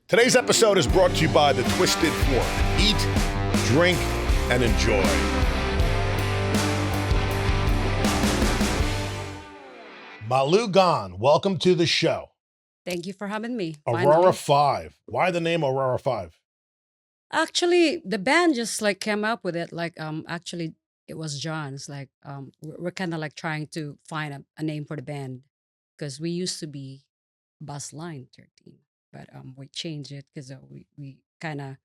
Today's episode is brought to you by the Twisted Fork. Eat, drink, and enjoy. MAH LOU GANN, welcome to the show. Thank you for having me. Aurora 5. Why the name Aurora 5? Actually, the band just like came up with it. Actually, it was John's. We're kind of like trying to find a name for the band because we used to be Bus Line 13, but we changed it because we kind of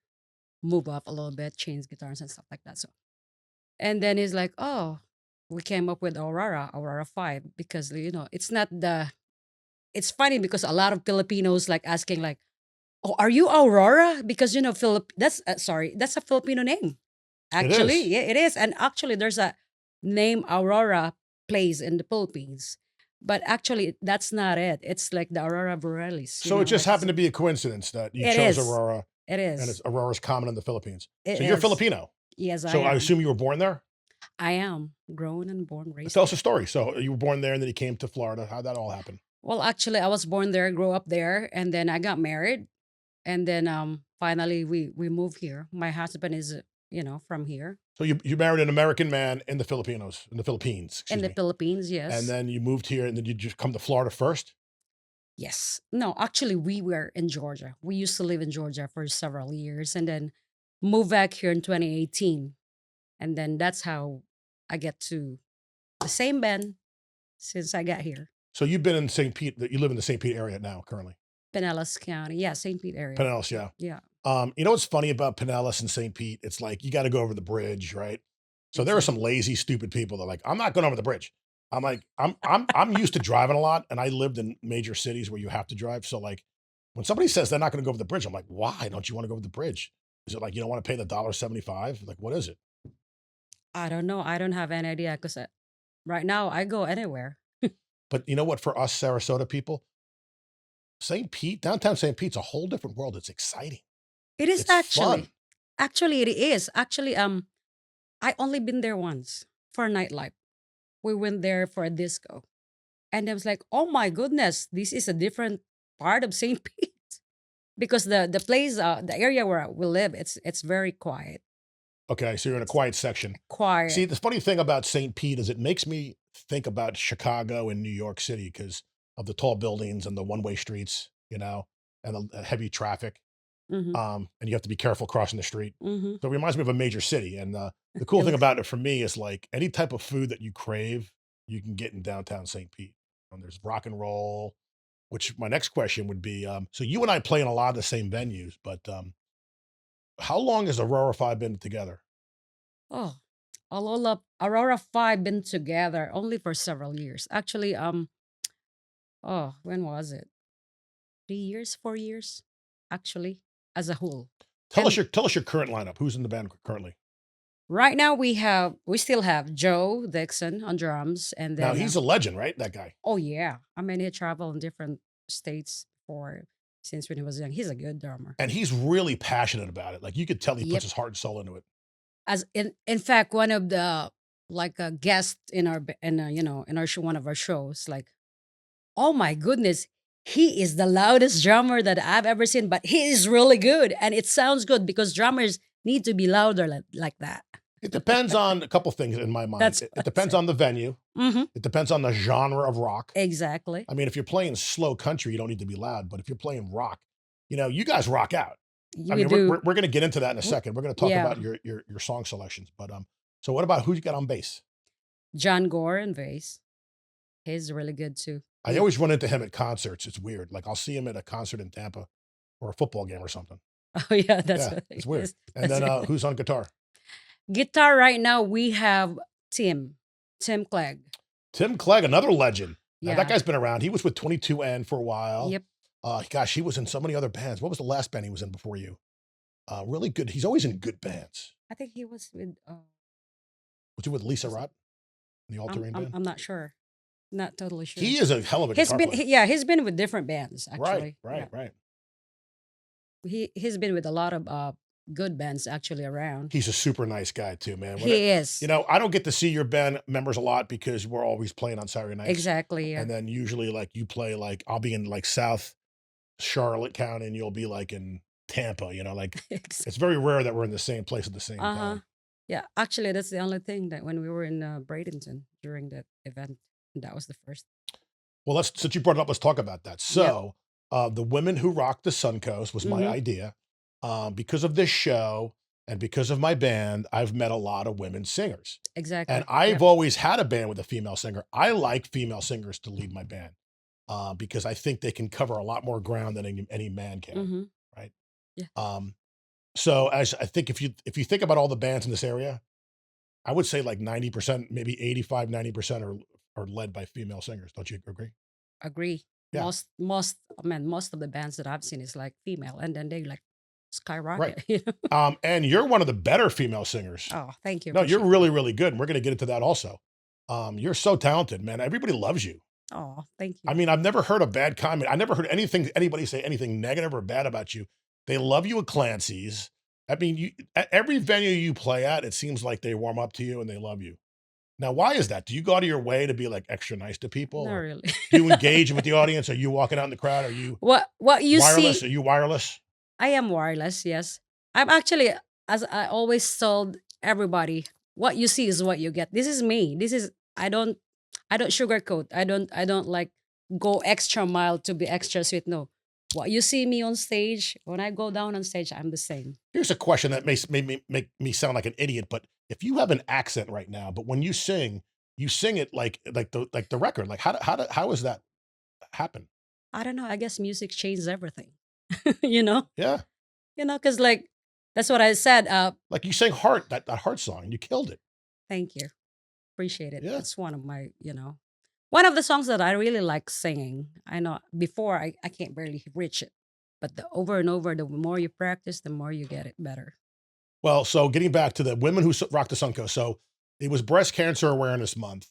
move up a little bit, change guitars and stuff like that. So, and then he's like, oh, we came up with Aurora 5 because it's not the. It's funny because a lot of Filipinos like asking like, oh, are you Aurora? Because that's that's a Filipino name. It Actually, is. yeah, it is. And actually, there's a name Aurora place in the Philippines, but actually, that's not it. It's like the Aurora Borealis. So it just happened to be a coincidence that you It chose is. Aurora, It and is. Aurora's common in the Philippines. It So you're is. Filipino. Yes, So I assume you were born there? I am grown and born, raised. Tell us a story. So you were born there and then you came to Florida. How'd that all happen? Well, actually, I was born there, grew up there, and then I got married, and then finally we moved here. My husband is from here So you married an American man in the Philippines, in the excuse me. Philippines. Yes. And then you moved here and then you just come to Florida first? Yes. No, actually, we were in Georgia. We used to live in Georgia for several years and then moved back here in 2018. And then that's how I get to the same band since I got here. So you've been in St. Pete, you live in the St. Pete area now currently? Pinellas County. Yeah, St. Pete area. Pinellas, yeah. Yeah. You know what's funny about Pinellas and St. Pete? It's like you got to go over the bridge, right? So there are some lazy, stupid people that are like, I'm not going over the bridge. I'm like, I'm used to driving a lot, and I lived in major cities where you have to drive. So like, when somebody says they're not going to go over the bridge, I'm like, why don't you want to go over the bridge? Is it like you don't want to pay the $1.75? Like, what is it? I don't know. I don't have any idea because right now I go anywhere. But you know what? For us Sarasota people, St. Pete, downtown St. Pete's a whole different world. It's exciting. It is It's actually. fun. Actually, it is. Actually, I only been there once for a nightlife. We went there for a disco. And I was like, oh my goodness, this is a different part of St. Pete. Because the place, the area where we live, it's very quiet. Okay, so you're in a quiet section. Quiet. See, the funny thing about St. Pete is it makes me think about Chicago and New York City because of the tall buildings and the one-way streets, and the heavy traffic. Mm-hmm. And you have to be careful crossing the street. Mm-hmm. So it reminds me of a major city. And the cool thing about it for me is like any type of food that you crave, you can get in downtown St. Pete. And there's rock and roll, which my next question would be, so you and I play in a lot of the same venues, but how long has Aurora 5 been together? Oh, Aurora 5 been together only for several years. Actually, when was it? 3 years, 4 years, actually, as a whole. Tell us And your current lineup. Who's in the band currently? right now we still have Joe Dixon on drums, and Now then he's a legend, right? That guy. oh yeah, I mean he traveled in different states for since when he was young. He's a good drummer. And he's really passionate about it. Like you could tell he puts Yep. his heart and soul into it. As in fact, one of the like a guest in our in our show, one of our shows, like, oh my goodness, he is the loudest drummer that I've ever seen, but he is really good, and it sounds good because drummers need to be louder like that. It depends on a couple things in my mind. That's It what I depends said. on the venue. Mm-hmm. It depends on the genre of rock. Exactly. I mean, if you're playing slow country, you don't need to be loud. But if you're playing rock, you guys rock out. I You mean, do. we're going to get into that in a W- second. We're going to talk Yeah. about your song selections. But so what about who you got on bass? John Gore and bass. He's really good too. I always run into him at concerts. It's weird. Like I'll see him at a concert in Tampa or a football game or something. Oh yeah, that's Yeah, what it's it weird. is. And That's then right. who's on guitar? Guitar right now we have Tim Clegg. Tim Clegg, another legend. Now, that Yeah. guy's been around. He was with 22N for a while. Yep. Gosh, he was in so many other bands. What was the last band he was in before you? Really good. He's always in good bands. I think he was with. Was he with Lisa Was it? Rott in the All Terrain Band? I'm not sure. Not totally sure. He is a hell of a He's guitar been player. he's been with different bands Right, actually. right, Yeah. right. He's been with a lot of good bands actually around. He's a super nice guy too, man. He is. I don't get to see your band members a lot because we're always playing on Saturday nights. Exactly. Yeah. And then usually like you play like I'll be in like South Charlotte County and you'll be like in Tampa, you know, like Ex- it's very rare that we're in the same place at the same uh-huh. time. Yeah, actually, that's the only thing that when we were in Bradenton during that event, that was the first. Well, since you brought it up, let's talk about that. Yep. So, the Women Who Rock the Suncoast was my Mm-hmm. idea. Because of this show and because of my band, I've met a lot of women singers. And Exactly. I've Yep. always had a band with a female singer. I like female singers to lead my band because I think they can cover a lot more ground than any man can, Mm-hmm. right? Yeah. So as I think if you think about all the bands in this area, I would say like 90%, maybe 85, 90% are led by female singers. Don't you agree? Agree. Yeah. I mean, most of the bands that I've seen is like female, and then they like Right. skyrocket. You know? And you're one of the better female singers. Oh, thank you. No, you're Appreciate really, really good. And we're going to get into that also. You're so talented, man. Everybody loves you. that. Oh, thank I you. mean, I've never heard a bad comment. I never heard anybody say anything negative or bad about you. They love you at Clancy's. I mean, at every venue you play at, it seems like they warm up to you and they love you. Now, why is that? Do you go out of your way to be like extra nice to people, Not or really. do you engage with the audience? Are you walking out in the crowd? Are you What you wireless? see, Are you wireless? I am wireless. Yes, I'm actually, as I always told everybody, what you see is what you get. This is me. This is I don't sugarcoat. I don't like go extra mile to be extra sweet. No, what you see me on stage, when I go down on stage, I'm the same. Here's a question that make me sound like an idiot, but if you have an accent right now, but when you sing it like the record. Like how does that happen? I don't know. I guess music changes everything. you know, Yeah. because like that's what I said. Like you sang Heart, that Heart song, and you killed it. Thank you. Appreciate it. Yeah. That's one of my, one of the songs that I really like singing. I know before I can't barely reach it, but the over and over, the more you practice, the more you get it better. Well, so getting back to the Women Who Rock the Suncoast. So it was Breast Cancer Awareness Month,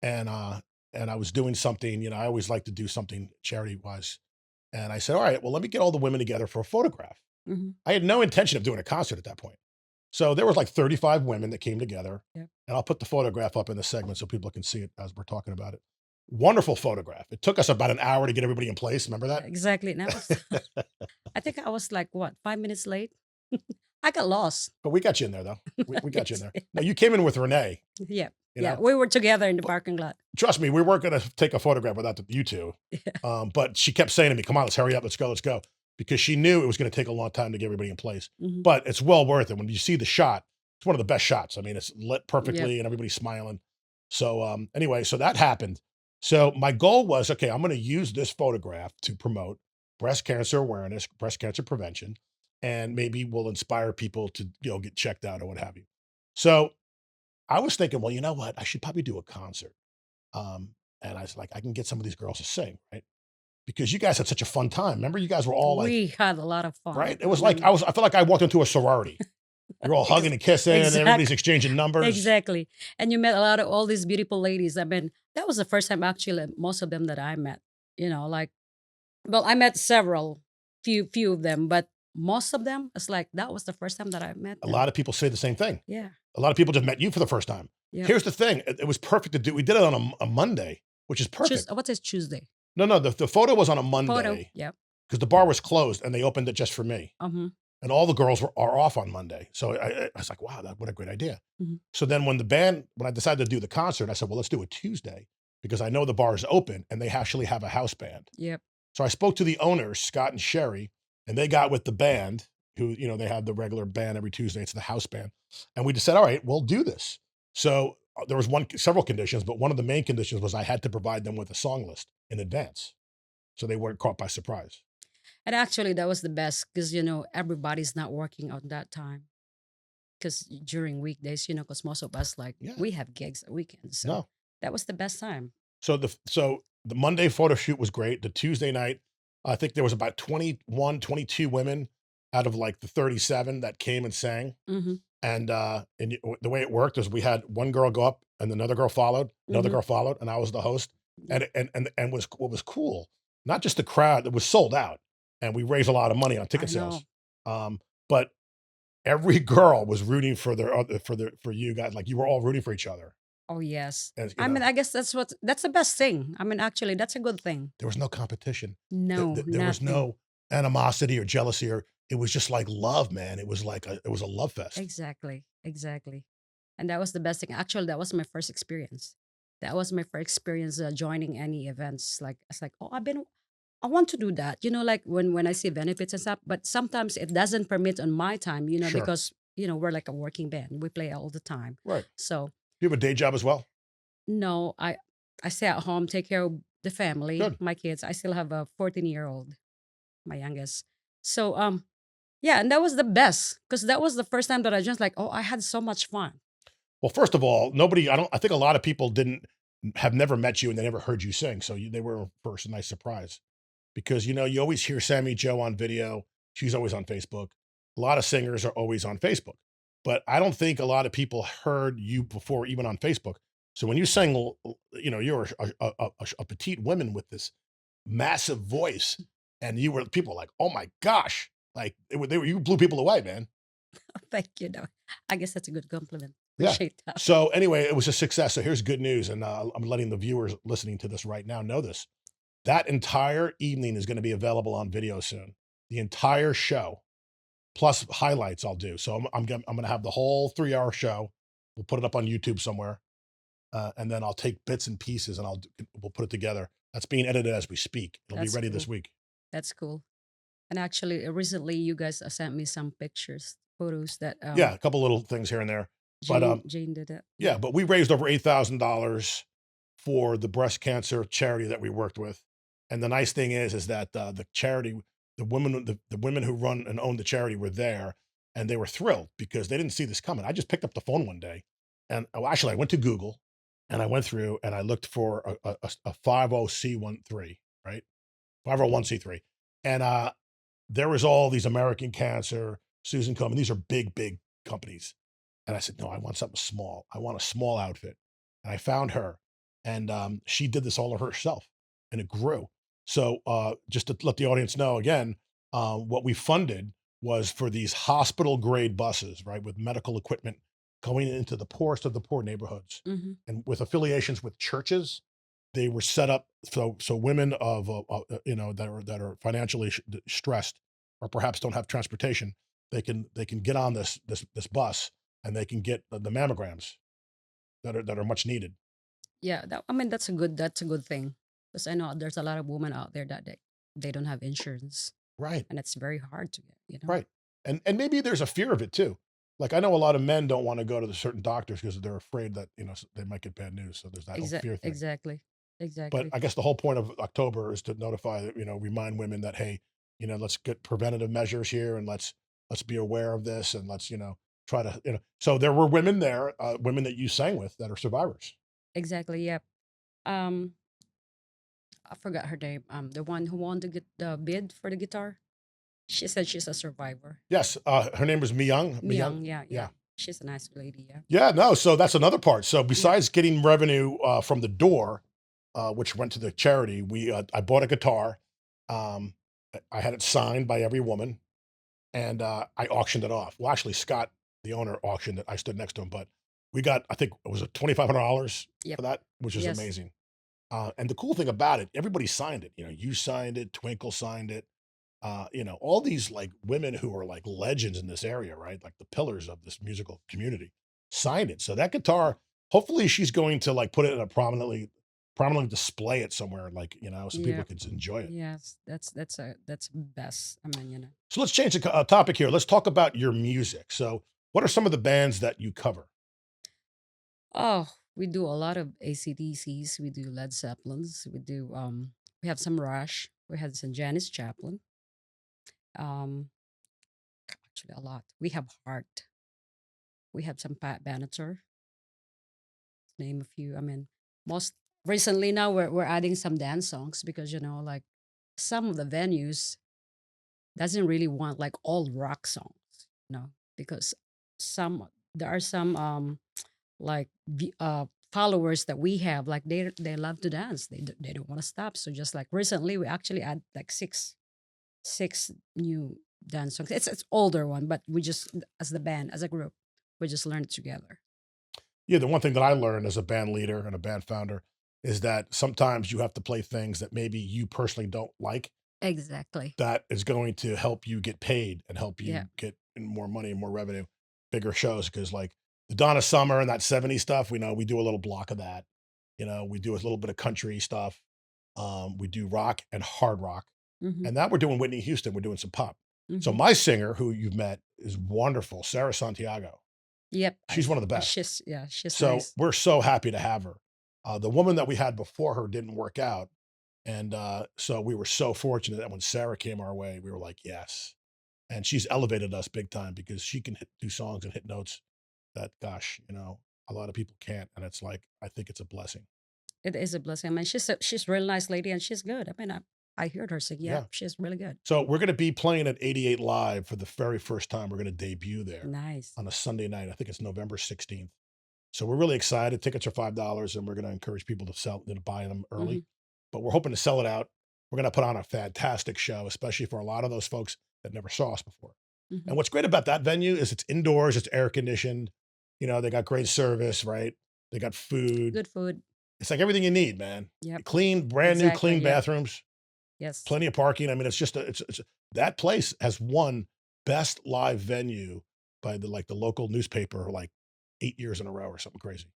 and I was doing something. I always like to do something charity wise, and I said, all right, well, let me get all the women together for a photograph. Hmm. I had no intention of doing a concert at that point. So there was like 35 women that came together, Yep. and I'll put the photograph up in the segment so people can see it as we're talking about it. Wonderful photograph. It took us about an hour to get everybody in place. Remember that? Exactly. And I think I was like, what, 5 minutes late? I got lost. But we got you in there, though. We got you in Yes. there. No, you came in with Renee. Yeah. You Yeah. know, We were together in the parking lot. trust me, we weren't going to take a photograph without you two. Yeah. But she kept saying to me, "Come on, let's hurry up, let's go," because she knew it was going to take a long time to get everybody in place. Mhm. But it's well worth it when you see the shot. It's one of the best shots. I mean, it's lit perfectly, Yep. and everybody's smiling. So anyway, so that happened. So my goal was, okay, I'm going to use this photograph to promote breast cancer awareness, breast cancer prevention, and maybe we'll inspire people to get checked out or what have you. So I was thinking, well, you know what? I should probably do a concert. And I was like, I can get some of these girls to sing, right? Because you guys had such a fun time. Remember, you guys were all like, We had a lot of fun. right? It was like I felt like I walked into a sorority. You're all hugging and kissing, and everybody's Exactly. exchanging numbers. Exactly. And you met a lot of all these beautiful ladies. I mean, that was the first time actually most of them that I met. Like, well, I met several, few of them, but most of them, it's like that was the first time that I met A them. lot of people say the same thing. Yeah. A lot of people just met you for the first time. Yeah. Here's the thing: it was perfect to do. We did it on a Monday, which is perfect. What is Tuesday? No, the photo was on a Photo. Monday Yep. because the bar was closed and they opened it just for me. And all the girls are off on Monday. So I was like, wow, what a great idea. Mhm. So then when I decided to do the concert, I said, well, let's do it Tuesday because I know the bar is open and they actually have a house band. Yep. So I spoke to the owners, Scott and Sherry, and they got with the band who, they have the regular band every Tuesday. It's the house band. And we just said, all right, we'll do this. So there was several conditions, but one of the main conditions was I had to provide them with a song list in advance. So they weren't caught by surprise. And actually, that was the best because everybody's not working on that time. Because during weekdays, because most of us Yeah. we have gigs at weekends, so No. that was the best time. So the Monday photo shoot was great. The Tuesday night, I think there was about 21, 22 women out of like the 37 that came and sang. Mm-hmm. And the way it worked is we had one girl go up and another girl followed, another Mhm. girl followed, and I was the host. And what was cool, not just the crowd, it was sold out. And we raised a lot of money on ticket I sales. know. But every girl was rooting for for you guys. Like you were all rooting for each other. Oh yes. And I mean, I guess that's the best thing. I mean, actually, that's a good thing. there was no competition. No, There was nothing. no animosity or jealousy, or it was just like love, man. It was like it was a love fest. Exactly, exactly. And that was the best thing. Actually, that was my first experience. That was my first experience joining any events. Like it's like, oh, I want to do that. Like when I see benefits and stuff. But sometimes it doesn't permit on my time. Sure. Because we're like a working band. We play all the time. Right. So You have a day job as well? no, I stay at home, take care of the family, Good. my kids. I still have a 14-year-old, my youngest. So yeah, and that was the best because that was the first time that I just like, oh, I had so much fun. Well, first of all, I think a lot of people didn't have never met you and they never heard you sing. So they were first a nice surprise because, you always hear Sammy Joe on video. She's always on Facebook. A lot of singers are always on Facebook, but I don't think a lot of people heard you before, even on Facebook. So when you sang, you're a petite woman with this massive voice, and people were like, oh my gosh, like you blew people away, man. Thank you. No, I guess that's a good compliment. Yeah. Appreciate that. So anyway, it was a success. So here's good news, and I'm letting the viewers listening to this right now know this. That entire evening is going to be available on video soon. The entire show, plus highlights, I'll do. So I'm going to have the whole 3-hour show. We'll put it up on YouTube somewhere, and then I'll take bits and pieces and we'll put it together. That's being edited as we speak. It'll be That's ready cool. this week. That's cool. And actually, recently you guys sent me some pictures, photos that Yeah, a couple little things here and there, but Jane did it. yeah, Yeah. but we raised over $8,000 for the breast cancer charity that we worked with. And the nice thing is that the charity, the women who run and own the charity were there, and they were thrilled because they didn't see this coming. I just picked up the phone one day, and actually I went to Google, and I went through and I looked for a 50C13, right? 501c3, and there was all these American Cancer, Susan Komen. These are big, big companies. And I said, no, I want something small. I want a small outfit. And I found her, and she did this all herself, and it grew. So just to let the audience know again, what we funded was for these hospital grade buses, right, with medical equipment going into the poorest of the poor neighborhoods, Hmm. and with affiliations with churches. They were set up so women of that are financially stressed, or perhaps don't have transportation, they can get on this bus, and they can get the mammograms that are much needed. Yeah, that's a good thing because I know there's a lot of women out there that they don't have insurance, Right, and it's very hard to get. right. And maybe there's a fear of it too. Like I know a lot of men don't want to go to the certain doctors because they're afraid that they might get bad news. So there's that whole fear thing. Exactly, But exactly. I guess the whole point of October is to notify, remind women that, hey, let's get preventative measures here, and let's be aware of this, and let's, try to, So there were women there, women that you sang with that are survivors. Exactly. Yep. Um, I forgot her name. The one who won the bid for the guitar. She said she's a survivor. Yes, her name was Myung. Myung, Myung, yeah, yeah. yeah, She's a nice lady, yeah. yeah. No, so that's another part. So Yeah. besides getting revenue from the door, which went to the charity, I bought a guitar. Um, I had it signed by every woman, and I auctioned it off. Well, actually, Scott, the owner, auctioned it. I stood next to him, but we got, I think, it was $2,500 Yep. for that, which is Yes. amazing. And the cool thing about it, everybody signed it. You signed it, Twinkle signed it. All these like women who are like legends in this area, right? Like the pillars of this musical community signed it. So that guitar, hopefully, she's going to like put it in a prominently display it somewhere, like so people Yep. can enjoy it. Yes. That's best. I mean, So let's change the topic here. Let's talk about your music. So, what are some of the bands that you cover? Oh, we do a lot of ACDCs. We do Led Zeppelins. We have some Rush. We had some Janis Joplin. Um, actually a lot. We have Heart. We have some Pat Benatar. Name a few. I mean, most recently now we're adding some dance songs because like some of the venues doesn't really want like all rock songs, because some there are some like followers that we have like they love to dance. They don't want to stop. So just like recently we actually add like six new dance songs. It's older one, but we just as the band as a group we just learned together. Yeah, the one thing that I learned as a band leader and a band founder is that sometimes you have to play things that maybe you personally don't like, Exactly. that is going to help you get paid and help Yeah. you get more money and more revenue, bigger shows. Because like the Donna Summer and that '70s stuff, we know we do a little block of that. We do a little bit of country stuff. We do rock and hard rock, Mhm. and now we're doing Whitney Houston. We're doing some pop. So Mhm. my singer, who you've met, is wonderful, Sarah Santiago. Yep. She's one of the best. She's yeah, she's So nice. we're so happy to have her. The woman that we had before her didn't work out, and so we were so fortunate that when Sarah came our way, we were like, yes. And she's elevated us big time because she can do songs and hit notes that, gosh, a lot of people can't. And it's like, I think it's a blessing. It is a blessing. I mean, she's a real nice lady and she's good. I mean, I heard her sing. Yeah, Yeah. she's really good. So we're going to be playing at 88 Live for the very first time. We're going to debut there Nice. on a Sunday night. I think it's November 16th. So we're really excited. Tickets are $5, and we're going to encourage people to buy them Hmm. early. But we're hoping to sell it out. We're going to put on a fantastic show, especially for a lot of those folks that never saw us before. Hmm. And what's great about that venue is it's indoors, it's air conditioned. They got great service, right? They got food. Good food. It's like everything you need, man. Yep. Clean, brand new, Exactly. clean Yep. bathrooms, Yes. plenty of parking. I mean, it's just that place has won best live venue by the local newspaper like 8 years in a row or something crazy.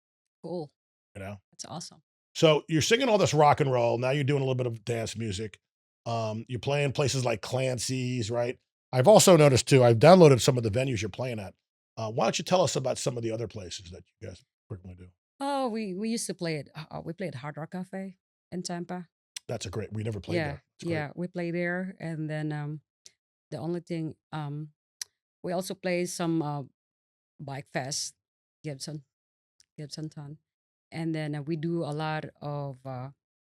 Cool. You know. That's awesome. So you're singing all this rock and roll. Now you're doing a little bit of dance music. You're playing places like Clancy's, right? I've also noticed too. I've downloaded some of the venues you're playing at. Why don't you tell us about some of the other places that you guys frequently do? Oh, we used to play it. We played Hard Rock Cafe in Tampa. That's a great. We never played Yeah, there. It's great. yeah, we play there, and then the only thing we also play some bike fest, Gibson, Gibson Town, and then we do a lot of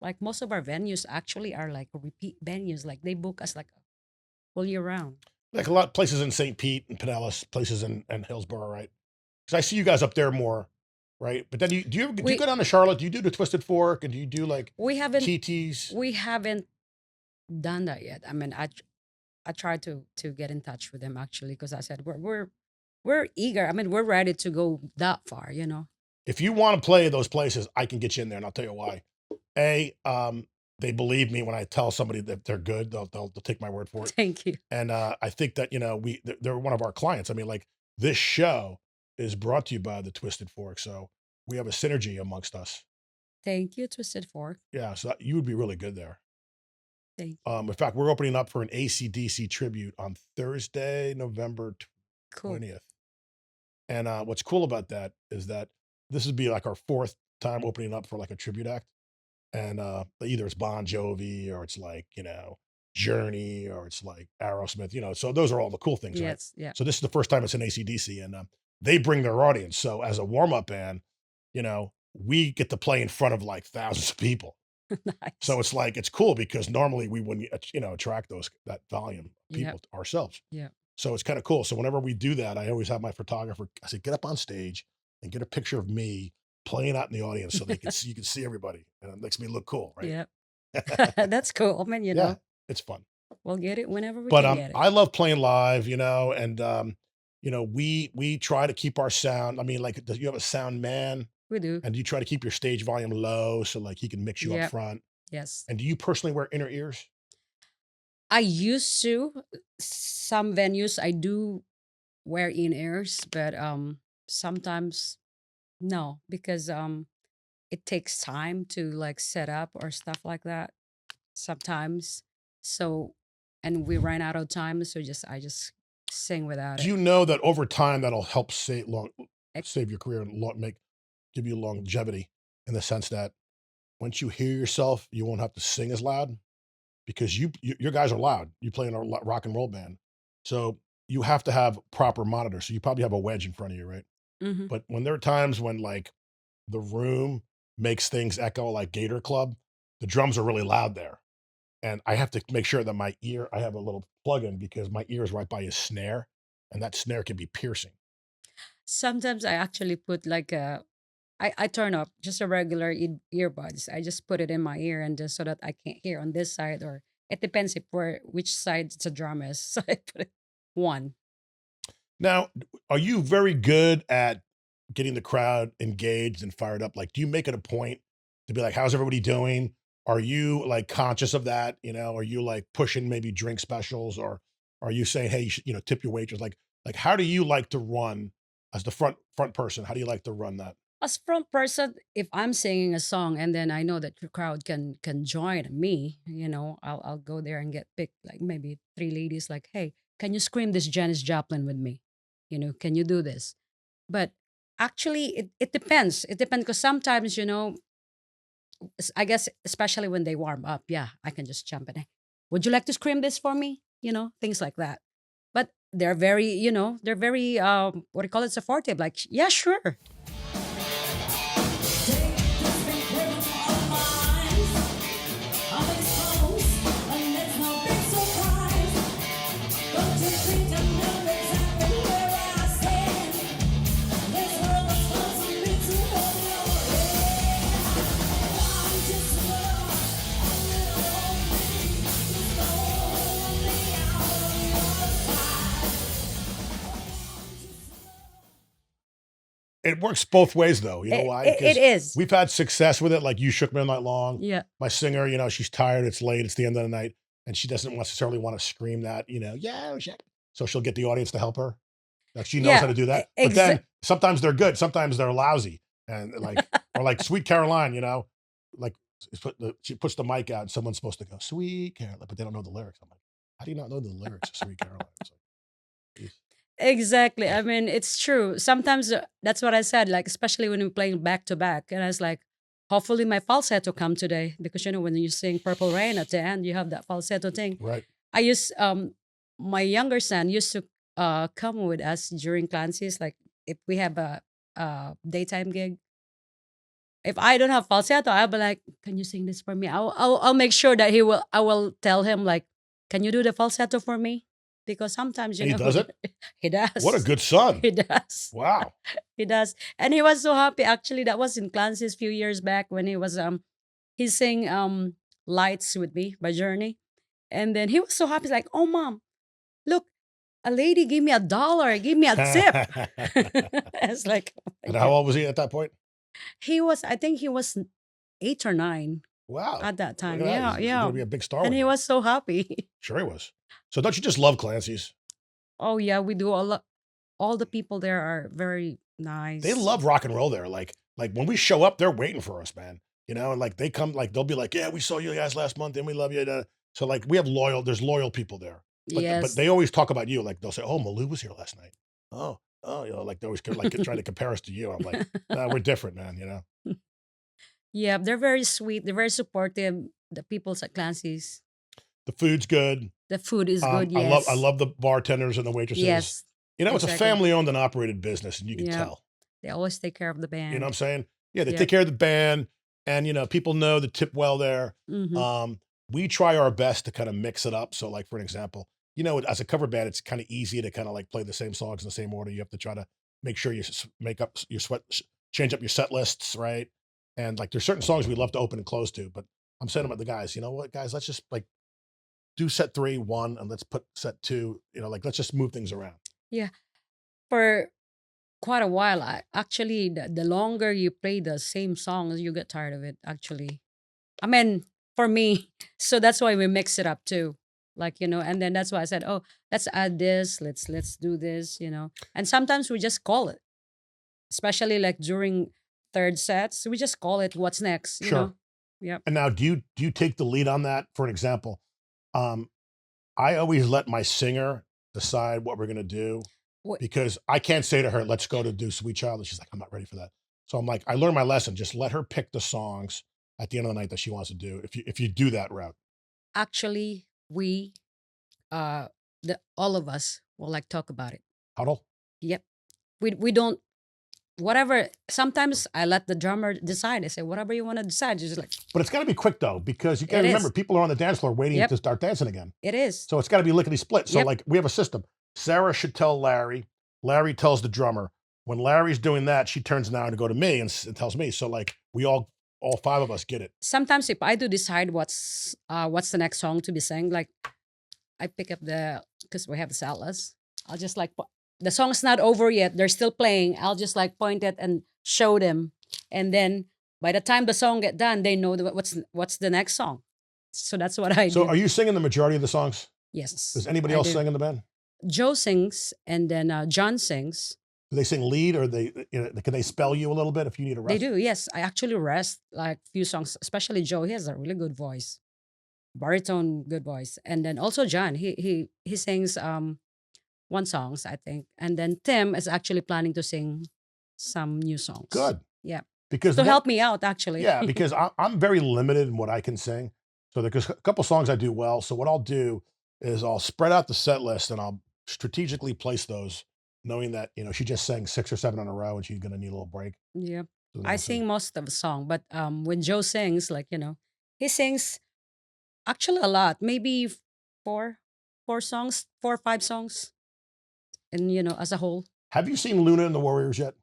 like most of our venues actually are like repeat venues. Like they book us like all year round. Like a lot of places in St. Pete and Pinellas, places in Hillsborough, right? Because I see you guys up there more, right? But then do you We go down to Charlotte? Do you do the Twisted Fork and do you do like we haven't TT's? we haven't done that yet. I mean, I tried to get in touch with them actually because I said we're eager. I mean, we're ready to go that far. If you want to play those places, I can get you in there, and I'll tell you why. A, they believe me when I tell somebody that they're good. They'll take my word for it. Thank you. And I think that they're one of our clients. I mean, like this show is brought to you by the Twisted Fork, so we have a synergy amongst us. Thank you, Twisted Fork. Yeah, so you would be really good there. Thank you. In fact, we're opening up for an ACDC tribute on Thursday, November Cool. 20th. And what's cool about that is that this would be like our fourth time opening up for like a tribute act. And either it's Bon Jovi or it's like Journey or it's like Aerosmith. So those are all the cool things, right? Yes. Yeah. So this is the first time it's an ACDC, and they bring their audience. So as a warm up band, we get to play in front of like thousands of people. Nice. So it's like it's cool because normally we wouldn't attract that volume of Yep. people ourselves. Yep. So it's kind of cool. So whenever we do that, I always have my photographer. I say, get up on stage and get a picture of me playing out in the audience so you can see everybody, and it makes me look cool, right? Yep. That's cool. I mean, Yeah, it's fun. we'll get it whenever we But can get it. I love playing live, and we try to keep our sound. I mean, like, do you have a sound man, We do. and do you try to keep your stage volume low so like he can mix you up Yep. front? Yes. And do you personally wear inner ears? I used to. Some venues I do wear in ears, but sometimes no, because it takes time to like set up or stuff like that sometimes. So and we ran out of time, so just I just sing without Do it. you know that over time that'll help Ex- save your career and give you longevity in the sense that once you hear yourself, you won't have to sing as loud because your guys are loud. You play in a rock and roll band, so you have to have proper monitors. So you probably have a wedge in front of you, right? Mhm. But when there are times when like the room makes things echo like Gator Club, the drums are really loud there, and I have to make sure that I have a little plug-in because my ear is right by a snare, and that snare can be piercing. Sometimes I actually put like I turn up just a regular earbuds. I just put it in my ear and just so that I can't hear on this side or it depends if which side the drum is. So I put it one. Now, are you very good at getting the crowd engaged and fired up? Like, do you make it a point to be like, "How's everybody doing?" are you like conscious of that? You know, are you like pushing maybe drink specials, or are you saying, hey, you should, tip your waitress? Like how do you like to run as the front person? How do you like to run that? As front person, if I'm singing a song and then I know that the crowd can join me, I'll go there and get picked like maybe three ladies like, hey, can you scream this Janis Joplin with me? Can you do this? But actually it depends. It depends because sometimes, I guess especially when they warm up, yeah, I can just jump in. Would you like to scream this for me? Things like that. But they're very what do you call it, supportive. Like, yeah, sure. It works both ways though. You know It, why? it, it Because is. we've had success with it. Like You Shook Me All Night Long. Yeah. My singer, she's tired. It's late. It's the end of the night, and she doesn't necessarily want to scream that. Yeah. So she'll get the audience to help her. Like she knows how Yeah. to do that. But then sometimes they're good. Sometimes they're lousy. And or like Sweet Caroline. Like she puts the mic out, and someone's supposed to go Sweet Caroline, but they don't know the lyrics. I'm like, how do you not know the lyrics of Sweet Caroline? It's like, geez. Exactly. I mean, it's true. Sometimes that's what I said, like, especially when we're playing back to back. And I was like, hopefully my falsetto come today. Because, when you sing Purple Rain at the end, you have that falsetto thing. Right. My younger son used to come with us during Clancy's. Like, if we have a daytime gig, if I don't have falsetto, I'll be like, can you sing this for me? I'll make sure that I will tell him, like, can you do the falsetto for me? Because sometimes, And he does it? he What a does. good son. He does. Wow. He does. And he was so happy. Actually, that was in Clancy's few years back when he sang Lights with Me by Journey. And then he was so happy, like, oh mom, look, a lady gave me $1, gave me a tip. It's like, oh my And how God. old was he at that point? I think he was 8 or 9 Wow. at that time. Look at that. Yeah, He's yeah. gonna be a big star And one he day. was so happy. Sure he was. So don't you just love Clancy's? Oh yeah, we do a lot. All the people there are very nice. They love rock and roll there. Like when we show up, they're waiting for us, man. And like they come, like they'll be like, yeah, we saw you guys last month and we love you. So like we have there's loyal people there. But Yes. they always talk about you. Like they'll say, oh, Malou was here last night. Oh, like they always like trying to compare us to you. I'm like, nah, we're different, man. Yeah, they're very sweet. They're very supportive. The people at Clancy's. The food's good. The food is good. I Yes. love the bartenders and the waitresses. Yes. It's a Exactly. family owned and operated business, and you can Yeah. tell. They always take care of the band. You know what I'm saying? Yeah, they Yeah. take care of the band, and people know the tip well there. Hmm. We try our best to kind of mix it up. So, like for an example, as a cover band, it's kind of easy to kind of like play the same songs in the same order. You have to try to make sure you make up your change up your set lists, right? And like there's certain songs we love to open and close to, but I'm saying about the guys, you know what, guys, let's just like do set 3, 1, and let's put set 2. Like let's just move things around. Yeah. For quite a while, actually, the longer you play the same songs, you get tired of it. Actually, I mean, for me, so that's why we mix it up too. Like, and then that's why I said, oh, let's add this. Let's do this. And sometimes we just call it, especially like during third sets, we just call it what's next. Sure. Yep. And now, do you take the lead on that? For an example, I always let my singer decide what we're gonna do What- because I can't say to her, "Let's go to do Sweet Child," and she's like, "I'm not ready for that." So I'm like, I learned my lesson. Just let her pick the songs at the end of the night that she wants to do. If you do that route, Actually, we, all of us will like talk about it. huddle. Yep. We don't, whatever. Sometimes I let the drummer decide. I say, whatever you want to decide. Just like, But it's got to be quick though, because you got It to is. remember people are on the dance floor waiting Yep. to start dancing again. it is. So it's got to be lickety split. So Yep. like we have a system. Sarah should tell Larry. Larry tells the drummer. When Larry's doing that, she turns now to go to me and tells me. So like we all 5 of us get it. Sometimes if I do decide what's the next song to be sang, like I pick up because we have the salas. I'll just like, the song's not over yet. They're still playing. I'll just like point it and show them. And then by the time the song get done, they know what's the next song. So that's what I So do. are you singing the majority of the songs? Yes, Does anybody I else do. sing in the band? Joe sings, and then John sings. Do they sing lead, or can they spell you a little bit if you need a They rest? do. Yes, I actually rest like few songs, especially Joe. He has a really good voice, baritone, good voice, and then also John. He sings one songs, I think, and then Tim is actually planning to sing some new songs. Good, Yeah, because to what? help me out actually. Yeah, because I'm very limited in what I can sing. So there's a couple songs I do well. So what I'll do is I'll spread out the set list and I'll strategically place those, knowing that she just sang 6 or 7 in a row and she's going to need a little break. Yeah, So then I I'll sing. sing most of the song, but when Joe sings, like he sings actually a lot, maybe four, four songs, 4 or 5 songs, and as a whole. Have you seen Luna and the Warriors yet?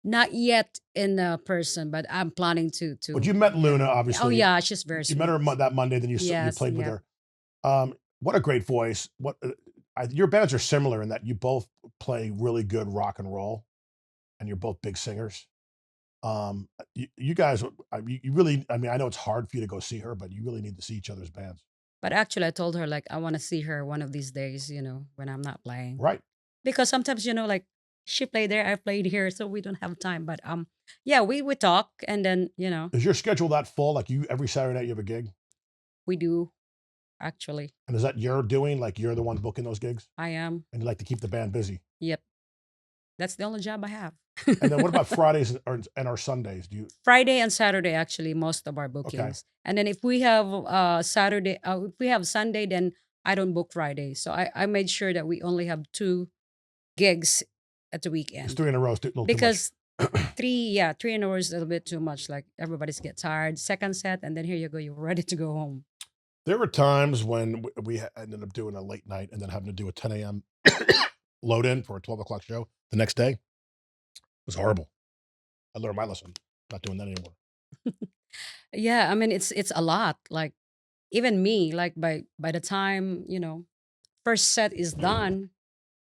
Not yet in person, but I'm planning But to. you met Yeah. Luna, Oh obviously. yeah, she's very You met sweet. her that Monday, then you Yes. played with Yep. her. What a great voice! Your bands are similar in that you both play really good rock and roll, and you're both big singers. You guys, you really, I mean, I know it's hard for you to go see her, but you really need to see each other's bands. But actually, I told her like I want to see her one of these days. When I'm not playing, Right. because sometimes like she played there, I played here, so we don't have time. But yeah, we talk, and then Is your schedule that full? Like every Saturday night you have a gig? we do actually. And is that you're doing? Like you're the one booking those gigs? I am. And you like to keep the band busy? Yep, that's the only job I have. And then what about Fridays and our Sundays? Do you? Friday and Saturday, actually, most of our Okay. bookings. And then if we have Saturday, if we have Sunday, then I don't book Friday. So I made sure that we only have 2 gigs at the It's weekend, 3 in a row. It's a little too much. because 3 in a row is a little bit too much. Like everybody's get tired. Second set, and then here you go, you're ready to go home. There were times when we ended up doing a late night and then having to do a 10 a.m. load in for a 12 o'clock show the next day. It was horrible. I learned my lesson. Not doing that anymore. Yeah, I mean it's a lot. Like even me, like by the time first set is done,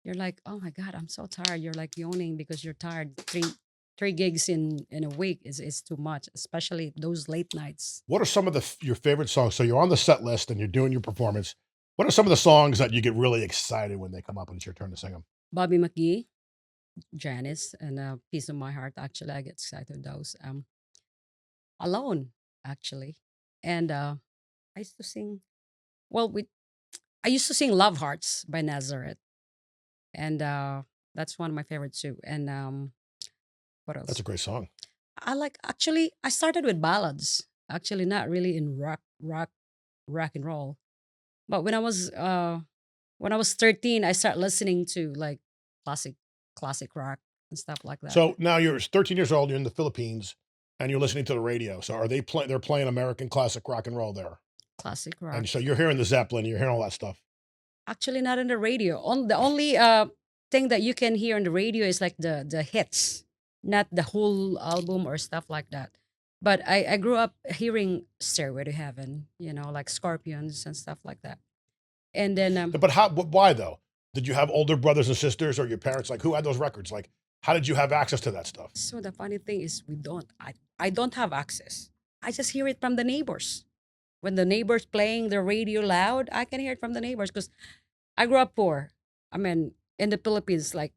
you're like, oh my God, I'm so tired. You're like yawning because you're tired. Three gigs in a week is too much, especially those late nights. What are some of your favorite songs? So you're on the set list and you're doing your performance. What are some of the songs that you get really excited when they come up and it's your turn to sing them? Bobby McGee, Janice, and Piece of My Heart. Actually, I get excited with those. Alone, actually, and I used to sing. Well, I used to sing Love Hearts by Nazareth, and that's one of my favorites too. And what That's else? a great song. I like, actually, I started with ballads. Actually, not really in rock and roll. But when I was 13, I started listening to like classic classic rock and stuff like that. So now you're 13 years old, you're in the Philippines, and you're listening to the radio. So are they're playing American classic rock and roll there? Classic rock. And so you're hearing the Zeppelin, you're hearing all that stuff. Actually, not on the radio. On the only thing that you can hear on the radio is like the hits, not the whole album or stuff like that. But I grew up hearing Stairway to Heaven, like Scorpions and stuff like that. And then But why though? Did you have older brothers and sisters, or your parents? Like, who had those records? Like, how did you have access to that stuff? so the funny thing is we don't. I don't have access. I just hear it from the neighbors. When the neighbors playing the radio loud, I can hear it from the neighbors because I grew up poor. I mean, in the Philippines, like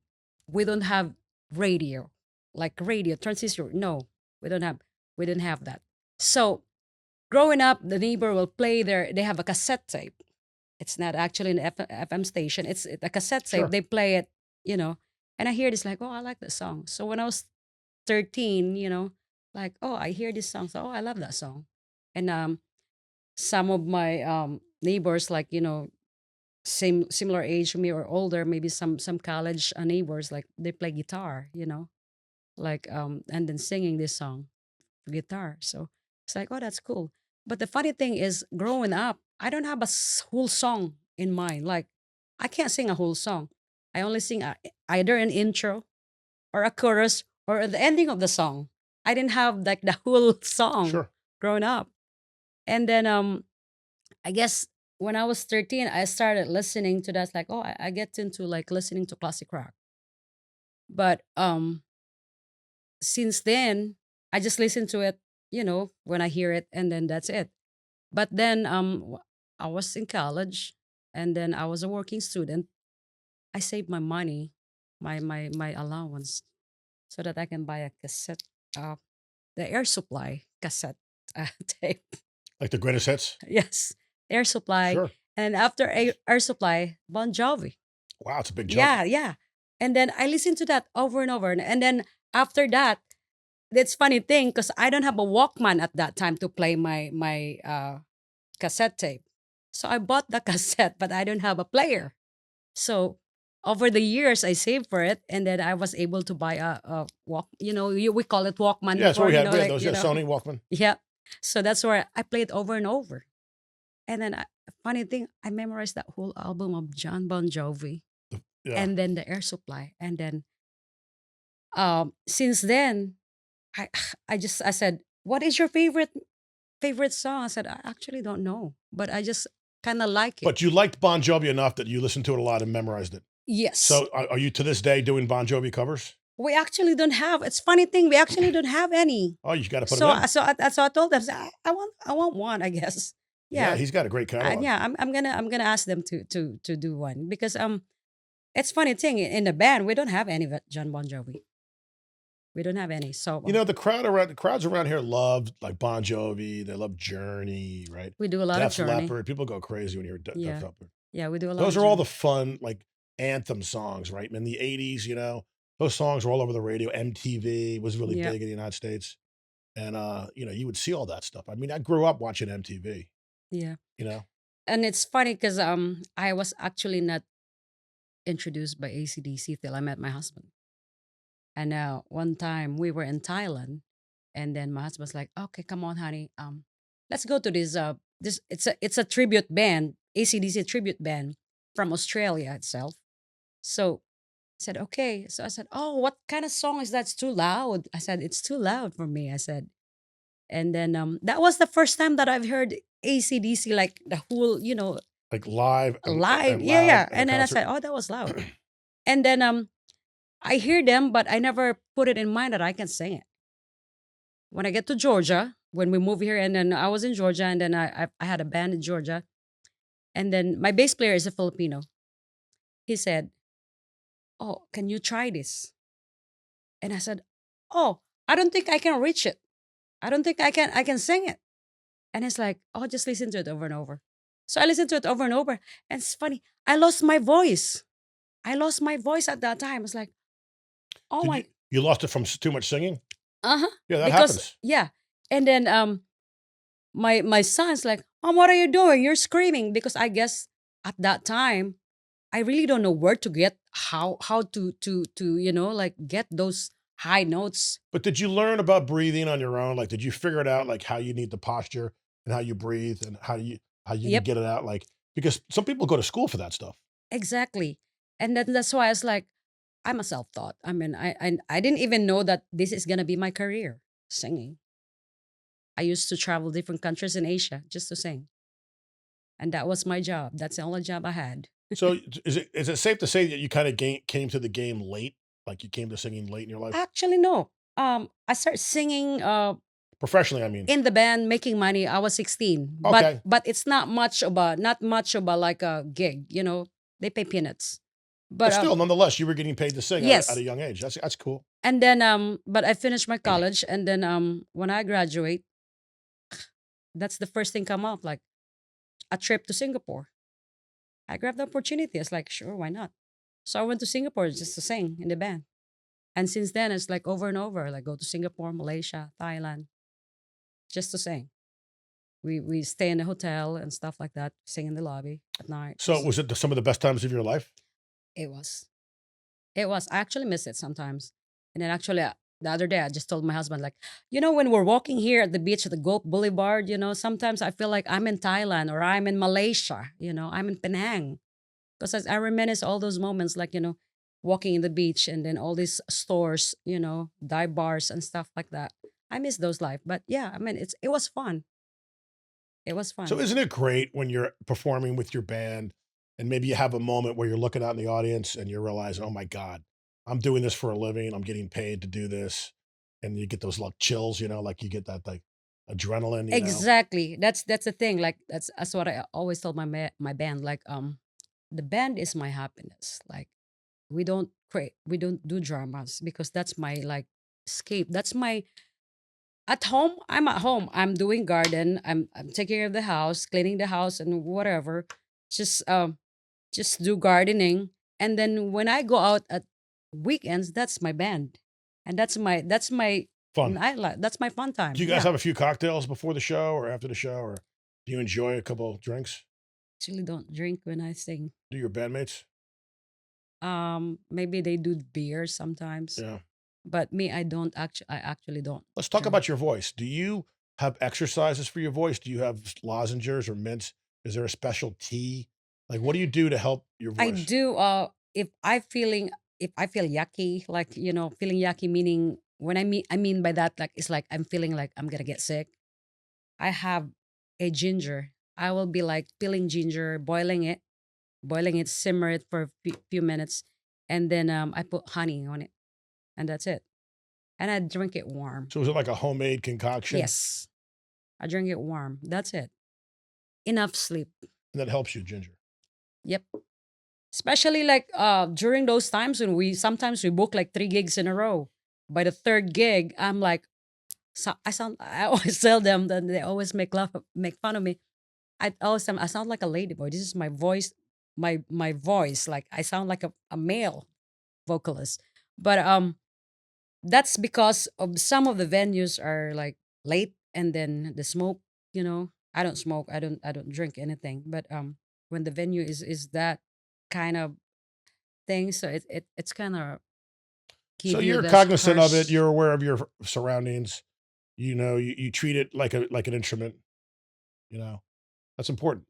we don't have radio, like radio transistor. No, we don't have. We didn't have that. So growing up, the neighbor will play They have a cassette tape. It's not actually an FM station. It's a cassette tape. Sure. They play it, and I hear this like, oh, I like this song. So when I was 13, like, oh, I hear this song. So, oh, I love that song. And some of my neighbors, like, similar age to me or older, maybe some college neighbors, like they play guitar, like and then singing this song guitar. So it's like, oh, that's cool. But the funny thing is, growing up, I don't have a whole song in mind. Like I can't sing a whole song. I only sing either an intro or a chorus or the ending of the song. I didn't have like the whole song Sure. growing up. And then I guess when I was 13, I started listening to that. Like, oh, I get into like listening to classic rock. But since then, I just listen to it when I hear it, and then that's it. But then I was in college, and then I was a working student. I saved my money, my allowance, so that I can buy a cassette, uh, the Air Supply cassette tape. Like the greatest hits? Yes, Air Supply, Sure. and after Air Supply, Bon Jovi. Wow, it's a big jump. Yeah, yeah. And then I listened to that over and over, and then after that, that's funny thing because I don't have a Walkman at that time to play my cassette tape. So I bought the cassette, but I don't have a player. So over the years, I saved for it, and then I was able to buy a walk. We call it Walkman Yeah, that's what before. we had. We had Like those, yeah, Sony Walkman. yeah. So that's where I played over and over. And then funny thing, I memorized that whole album of John Bon Jovi, Yeah. and then the Air Supply, and then since then, I I said, "What is your favorite song?" I said, "I actually don't know, but I just kind of like it." But you liked Bon Jovi enough that you listened to it a lot and memorized it. Yes. So are you to this day doing Bon Jovi covers? We actually don't have. It's funny thing. We actually don't have any. Oh, you got to put So, them in. so I told them, I want one. I guess. Yeah, Yeah. he's got a great catalog. Yeah. I'm gonna ask them to do one because it's funny thing in the band we don't have any John Bon Jovi. We don't have any. So You know, the crowds around here love like Bon Jovi. They love Journey, right? we do a lot of Def Journey. Leppard. People go crazy when you hear Def Yeah. Leppard. Yeah, we do a lot Those of are all Journey. the fun, like anthem songs, right? In the 80s, those songs were all over the radio. MTV was really Yeah. big in the United States. And you would see all that stuff. I mean, I grew up watching MTV, Yeah. you know. And it's funny because I was actually not introduced by ACDC till I met my husband. And one time we were in Thailand, and then my husband was like, "Okay, come on, honey, let's go to this. It's a tribute band, ACDC tribute band from Australia itself." So I said, "Okay." So I said, "Oh, what kind of song is that? It's too loud." I said, "It's too loud for me." I said, and then that was the first time that I've heard ACDC like the whole, Like live live. and Yeah, loud yeah. at a And then I concert. said, "Oh, that was loud." And then I hear them, but I never put it in mind that I can sing it. When I get to Georgia, when we moved here, and then I was in Georgia, and then I had a band in Georgia, and then my bass player is a Filipino. He said, "Oh, can you try this?" And I said, "Oh, I don't think I can reach it. I don't think I can sing it." And it's like, "Oh, just listen to it over and over." So I listened to it over and over, and it's funny. I lost my voice. I lost my voice at that time. It's like, oh Did my, you lost it from too much singing? uh-huh. Yeah, that Because happens. yeah. And then my son's like, "Mom, what are you doing? You're screaming." Because I guess at that time, I really don't know where to get how to like get those high notes. But did you learn about breathing on your own? Like, did you figure it out, like how you need the posture and how you breathe and how you can Yep, get it out? Like, because some people go to school for that stuff. exactly. And then that's why I was like, I'm a self-taught. I mean, I didn't even know that this is gonna be my career, singing. I used to travel different countries in Asia just to sing. And that was my job. That's the only job I had. So is it safe to say that you kind of came to the game late? Like you came to singing late in your life? Actually, no. I started singing Professionally, I mean. in the band, making money. I was 16, but Okay. but it's not much of a like a gig. They pay peanuts. But But still, nonetheless, you were getting paid to sing at a yes, young age. That's cool. and then but I finished my college, and then when I graduate, that's the first thing come up, like a trip to Singapore. I grabbed the opportunity. I was like, sure, why not? So I went to Singapore just to sing in the band. And since then, it's like over and over, like go to Singapore, Malaysia, Thailand, just to sing. We stay in the hotel and stuff like that, sing in the lobby at night. So was it some of the best times of your life? It was. It was. I actually miss it sometimes. And then actually, the other day, I just told my husband, like, when we're walking here at the beach at the Gulf Boulevard, sometimes I feel like I'm in Thailand or I'm in Malaysia, I'm in Penang. Because I reminisce all those moments, like, walking in the beach and then all these stores, dive bars and stuff like that. I miss those life. But yeah, I mean, it was fun. It was So fun. isn't it great when you're performing with your band and maybe you have a moment where you're looking out in the audience and you realize, oh my God, I'm doing this for a living. I'm getting paid to do this. And you get those like chills, like you get that like adrenaline, you know? Exactly. That's the thing. Like that's what I always tell my band. Like the band is my happiness. Like we don't do dramas because that's my like escape. That's my at home. I'm at home. I'm doing garden. I'm taking care of the house, cleaning the house and whatever. Just just do gardening. And then when I go out at weekends, that's my band. And that's my Fun. nightlife. That's my fun Do time. you guys Yeah. have a few cocktails before the show or after the show, or do you enjoy a couple drinks? Actually don't drink when I sing. Do your bandmates? Maybe they do beer sometimes. Yeah. But me, I actually don't Let's talk drink. about your voice. Do you have exercises for your voice? Do you have lozenges or mints? Is there a special tea? Like, what do you do to help your I voice? do if I feel yucky, like feeling yucky meaning when I mean by that like it's like I'm feeling like I'm gonna get sick. I have a ginger. I will be like peeling ginger, boiling it, simmer it for a few minutes, and then I put honey on it, and that's it. And I drink it warm. So is it like a homemade concoction? Yes, I drink it warm. That's it. Enough sleep. And that helps you, ginger. Yep. Especially like during those times when we sometimes we book like 3 gigs in a row. By the third gig, I'm like, I always tell them that they always make fun of me. I always tell them I sound like a lady boy. This is my voice, my voice. Like I sound like a male vocalist. But that's because of some of the venues are like late and then the smoke, I don't smoke, I don't drink anything. But when the venue is that kind of thing, so it's kind of So give you you're this cognizant of it. harsh. You're aware of your surroundings. You know, you treat it like an instrument. You know, that's important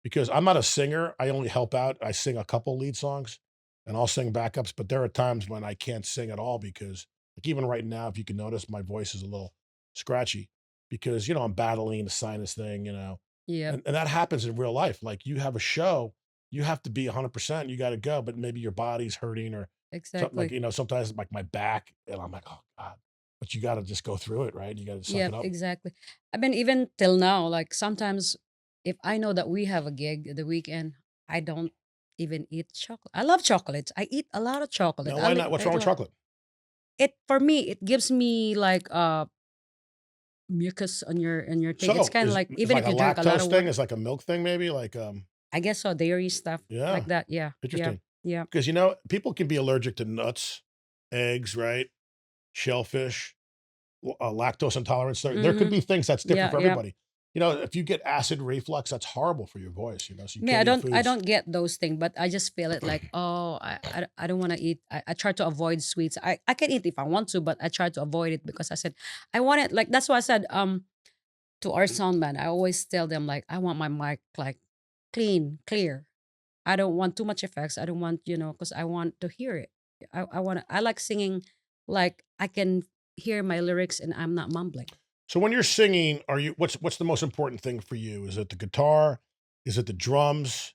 because I'm not a singer. I only help out. I sing a couple lead songs, and I'll sing backups. But there are times when I can't sing at all because, like, even right now, if you can notice, my voice is a little scratchy because I'm battling the sinus thing. Yep, And that happens in real life. Like you have a show, you have to be 100%. You got to go, but maybe your body's hurting or something like exactly. sometimes like my back, and I'm like, oh god. But you got to just go through it, right? You got to suck it Yep, up. exactly. I mean, even till now, like sometimes if I know that we have a gig the weekend, I don't even eat chocolate. I love chocolates. I eat a lot of chocolate. Now, why not? What's wrong with chocolate? It for me, it gives me like mucus on your thing. It's So kind of is like is even like if a you drink a lot lactose of thing? water. Is like a milk thing, maybe? Like I guess so, dairy stuff yeah, like that. Yeah, yeah, interesting. yeah. Because people can be allergic to nuts, eggs, right? Shellfish. Lactose intolerance. There could Mm-hmm. be things that's different Yeah, for yeah. everybody. If you get acid reflux, that's horrible for your voice. So you Me, can't eat I foods. don't get those things, but I just feel it like, oh, I don't want to eat. I try to avoid sweets. I can eat if I want to, but I try to avoid it because I said I want it like that's why I said to our sound man, I always tell them like I want my mic like clean, clear. I don't want too much effects. I don't want, because I want to hear it. I like singing like I can hear my lyrics and I'm not mumbling. So when you're singing, what's the most important thing for you? Is it the guitar? Is it the drums?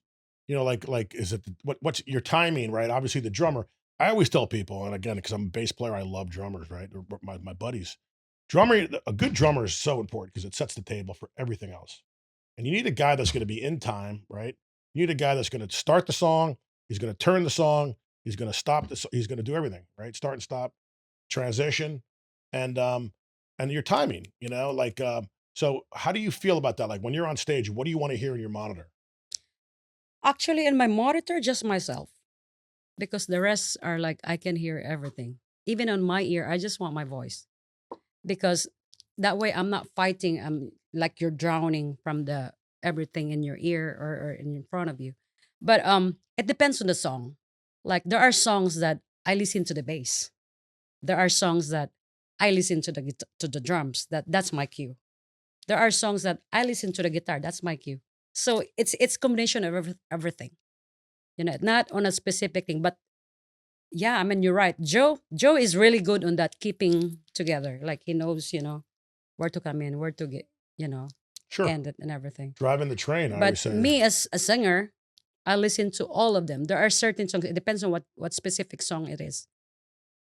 Like is it what's your timing, right? Obviously the drummer. I always tell people, and again, because I'm a bass player, I love drummers, right? They're my buddies. A good drummer is so important because it sets the table for everything else. And you need a guy that's going to be in time, right? You need a guy that's going to start the song. He's going to turn the song. He's going to stop he's going to do everything, right? Start and stop, transition, and your timing. So how do you feel about that? Like when you're on stage, what do you want to hear in your monitor? Actually, in my monitor, just myself. Because the rest are like I can hear everything. Even on my ear, I just want my voice because that way I'm not fighting. I'm like you're drowning from the everything in your ear or in front of you. But it depends on the song. Like there are songs that I listen to the bass. There are songs that I listen to to the drums. That's my cue. There are songs that I listen to the guitar. That's my cue. So it's combination of everything. Not on a specific thing, but yeah, I mean you're right. Joe is really good on that keeping together. Like he knows, where to come in, where to get, you know, Sure. end it and everything. Driving the train, I But always say. me as a singer, I listen to all of them. There are certain songs. It depends on what specific song it is.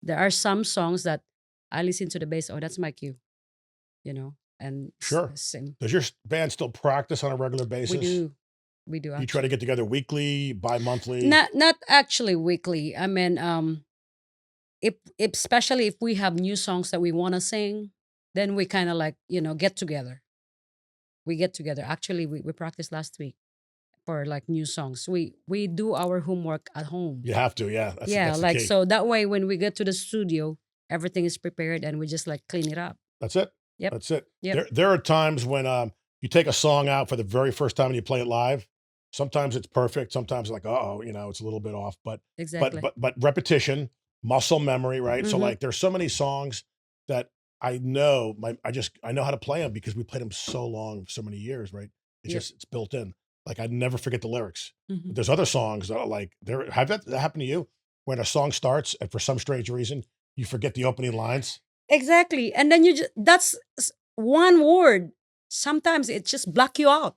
There are some songs that I listen to the bass. Oh, that's my cue. You know. and Sure. sing. Does your band still practice on a regular We basis? do. We do Do you try to actually. get together weekly, bi-monthly? Not actually weekly. I mean, if especially if we have new songs that we want to sing, then we kind of like, get together. We get together. Actually, we practiced last week for like new songs. We do our homework at home. You have to, yeah. Yeah, That's the like key. so that way when we get to the studio, everything is prepared and we just like clean it up. That's it. Yep. That's it. Yep. There are times when you take a song out for the very first time and you play it live. Sometimes it's perfect. Sometimes like, oh, it's a little bit off. But Exactly. repetition, muscle memory, right? So Mm-hmm. like there's so many songs that I know I know how to play them because we played them so long, so many years, right? Yep. It's built in. Like I'd never forget the lyrics. Mm-hmm. But there's other songs that are like there have that happened to you when a song starts and for some strange reason you forget the opening lines? Exactly. And then that's one word. Sometimes it just block you out.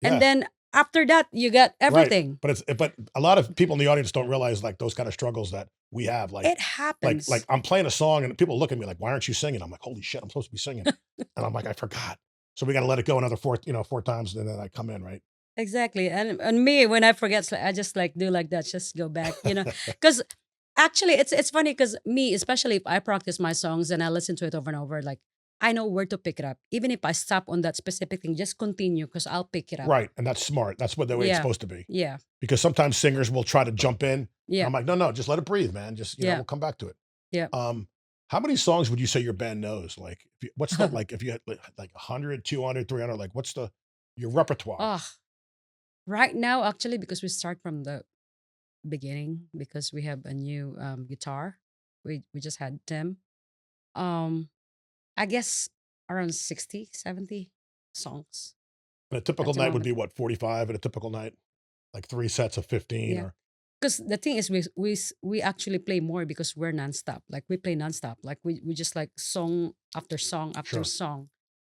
And Yeah. then after that, you got Right. everything. But a lot of people in the audience don't realize like those kind of struggles that we have. Like It happens. I'm playing a song and people look at me like, why aren't you singing? I'm like, holy shit, I'm supposed to be singing. And I'm like, I forgot. So we got to let it go another four times, and then I come in, right? Exactly. And me, when I forget, I just like do like that, just go back, because actually it's funny because me, especially if I practice my songs and I listen to it over and over, like I know where to pick it up. Even if I stop on that specific thing, just continue because I'll pick it up. Right. And that's smart. That's what the way it's Yeah. supposed to be. Yeah. Because sometimes singers will try to jump in. And Yeah. I'm like, no, just let it breathe, man. Just, Yeah. we'll come back to it. Yeah. How many songs would you say your band knows? Like, what's the, like, if you had like 100, 200, 300, like, what's your repertoire? Oh, right now, actually, because we start from the beginning, because we have a new guitar. We just had Tim. Um, I guess around 60, 70 songs And a at typical the night would moment. be what, 45 at a typical night? Like 3 sets of 15 Yeah. or Because the thing is, we actually play more because we're nonstop. Like we play nonstop. Like we just like song after song after sure. song,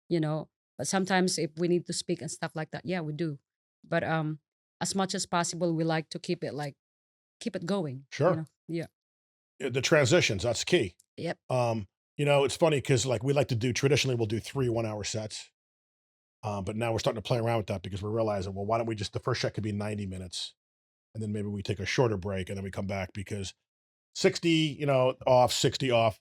you know. But sometimes if we need to speak and stuff like that, yeah, we do. But as much as possible, we like to keep it going. Sure. Yeah. The transitions, that's key. Yep. It's funny because like we like to do traditionally we'll do 3 1-hour sets. But now we're starting to play around with that because we're realizing, well, why don't we just the first set could be 90 minutes and then maybe we take a shorter break and then we come back because 60, off, 60 off.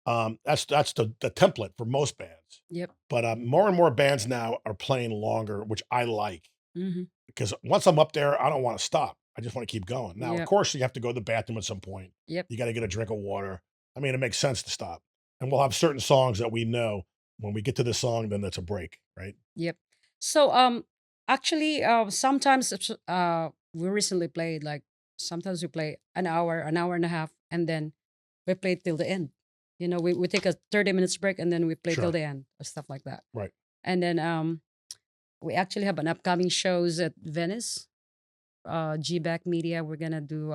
That's the template for most bands. Yep. But more and more bands now are playing longer, which I like Mm-hmm. because once I'm up there, I don't want to stop. I just want to keep going. Now, of Yep. course, you have to go to the bathroom at some point. Yep. You got to get a drink of water. I mean, it makes sense to stop. And we'll have certain songs that we know when we get to this song, then that's a break, right? Yep. So actually sometimes we recently played like sometimes we play an hour and a half, and then we play till the end. We take a 30 minutes break and then we play till Sure. the end or stuff like that. Right. And then we actually have an upcoming shows at Venice, G-Back Media. We're gonna do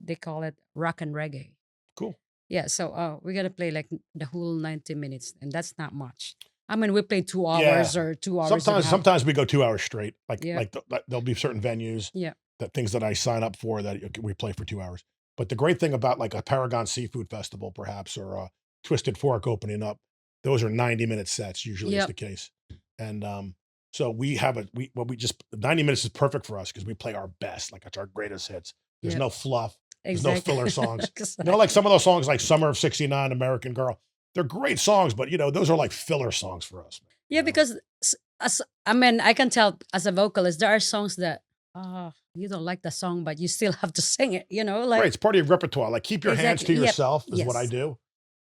they call it rock and reggae. Cool. Yeah, so we're gonna play like the whole 90 minutes, and that's not much. I mean, we play 2 Yeah. hours or 2 hours and a half. Sometimes we go 2 hours straight. Like Yeah. there'll be certain venues Yeah. that things that I sign up for that we play for 2 hours. But the great thing about like a Paragon Seafood Festival, perhaps, or a Twisted Fork opening up, those are 90-minute sets. Usually is Yep. the case. And so we have we just 90 minutes is perfect for us because we play our best, like it's our greatest hits. There's Yep. no fluff. There's no Exactly. filler songs. Like Exactly. some of those songs like Summer of '69, American Girl. They're great songs, but those are like filler songs for us. Yeah, because I mean, I can tell as a vocalist, there are songs that you don't like the song, but you still have to sing it. Right, Like it's part of your repertoire. Like keep your hands to exactly. Yep. yourself is what I Yes. do.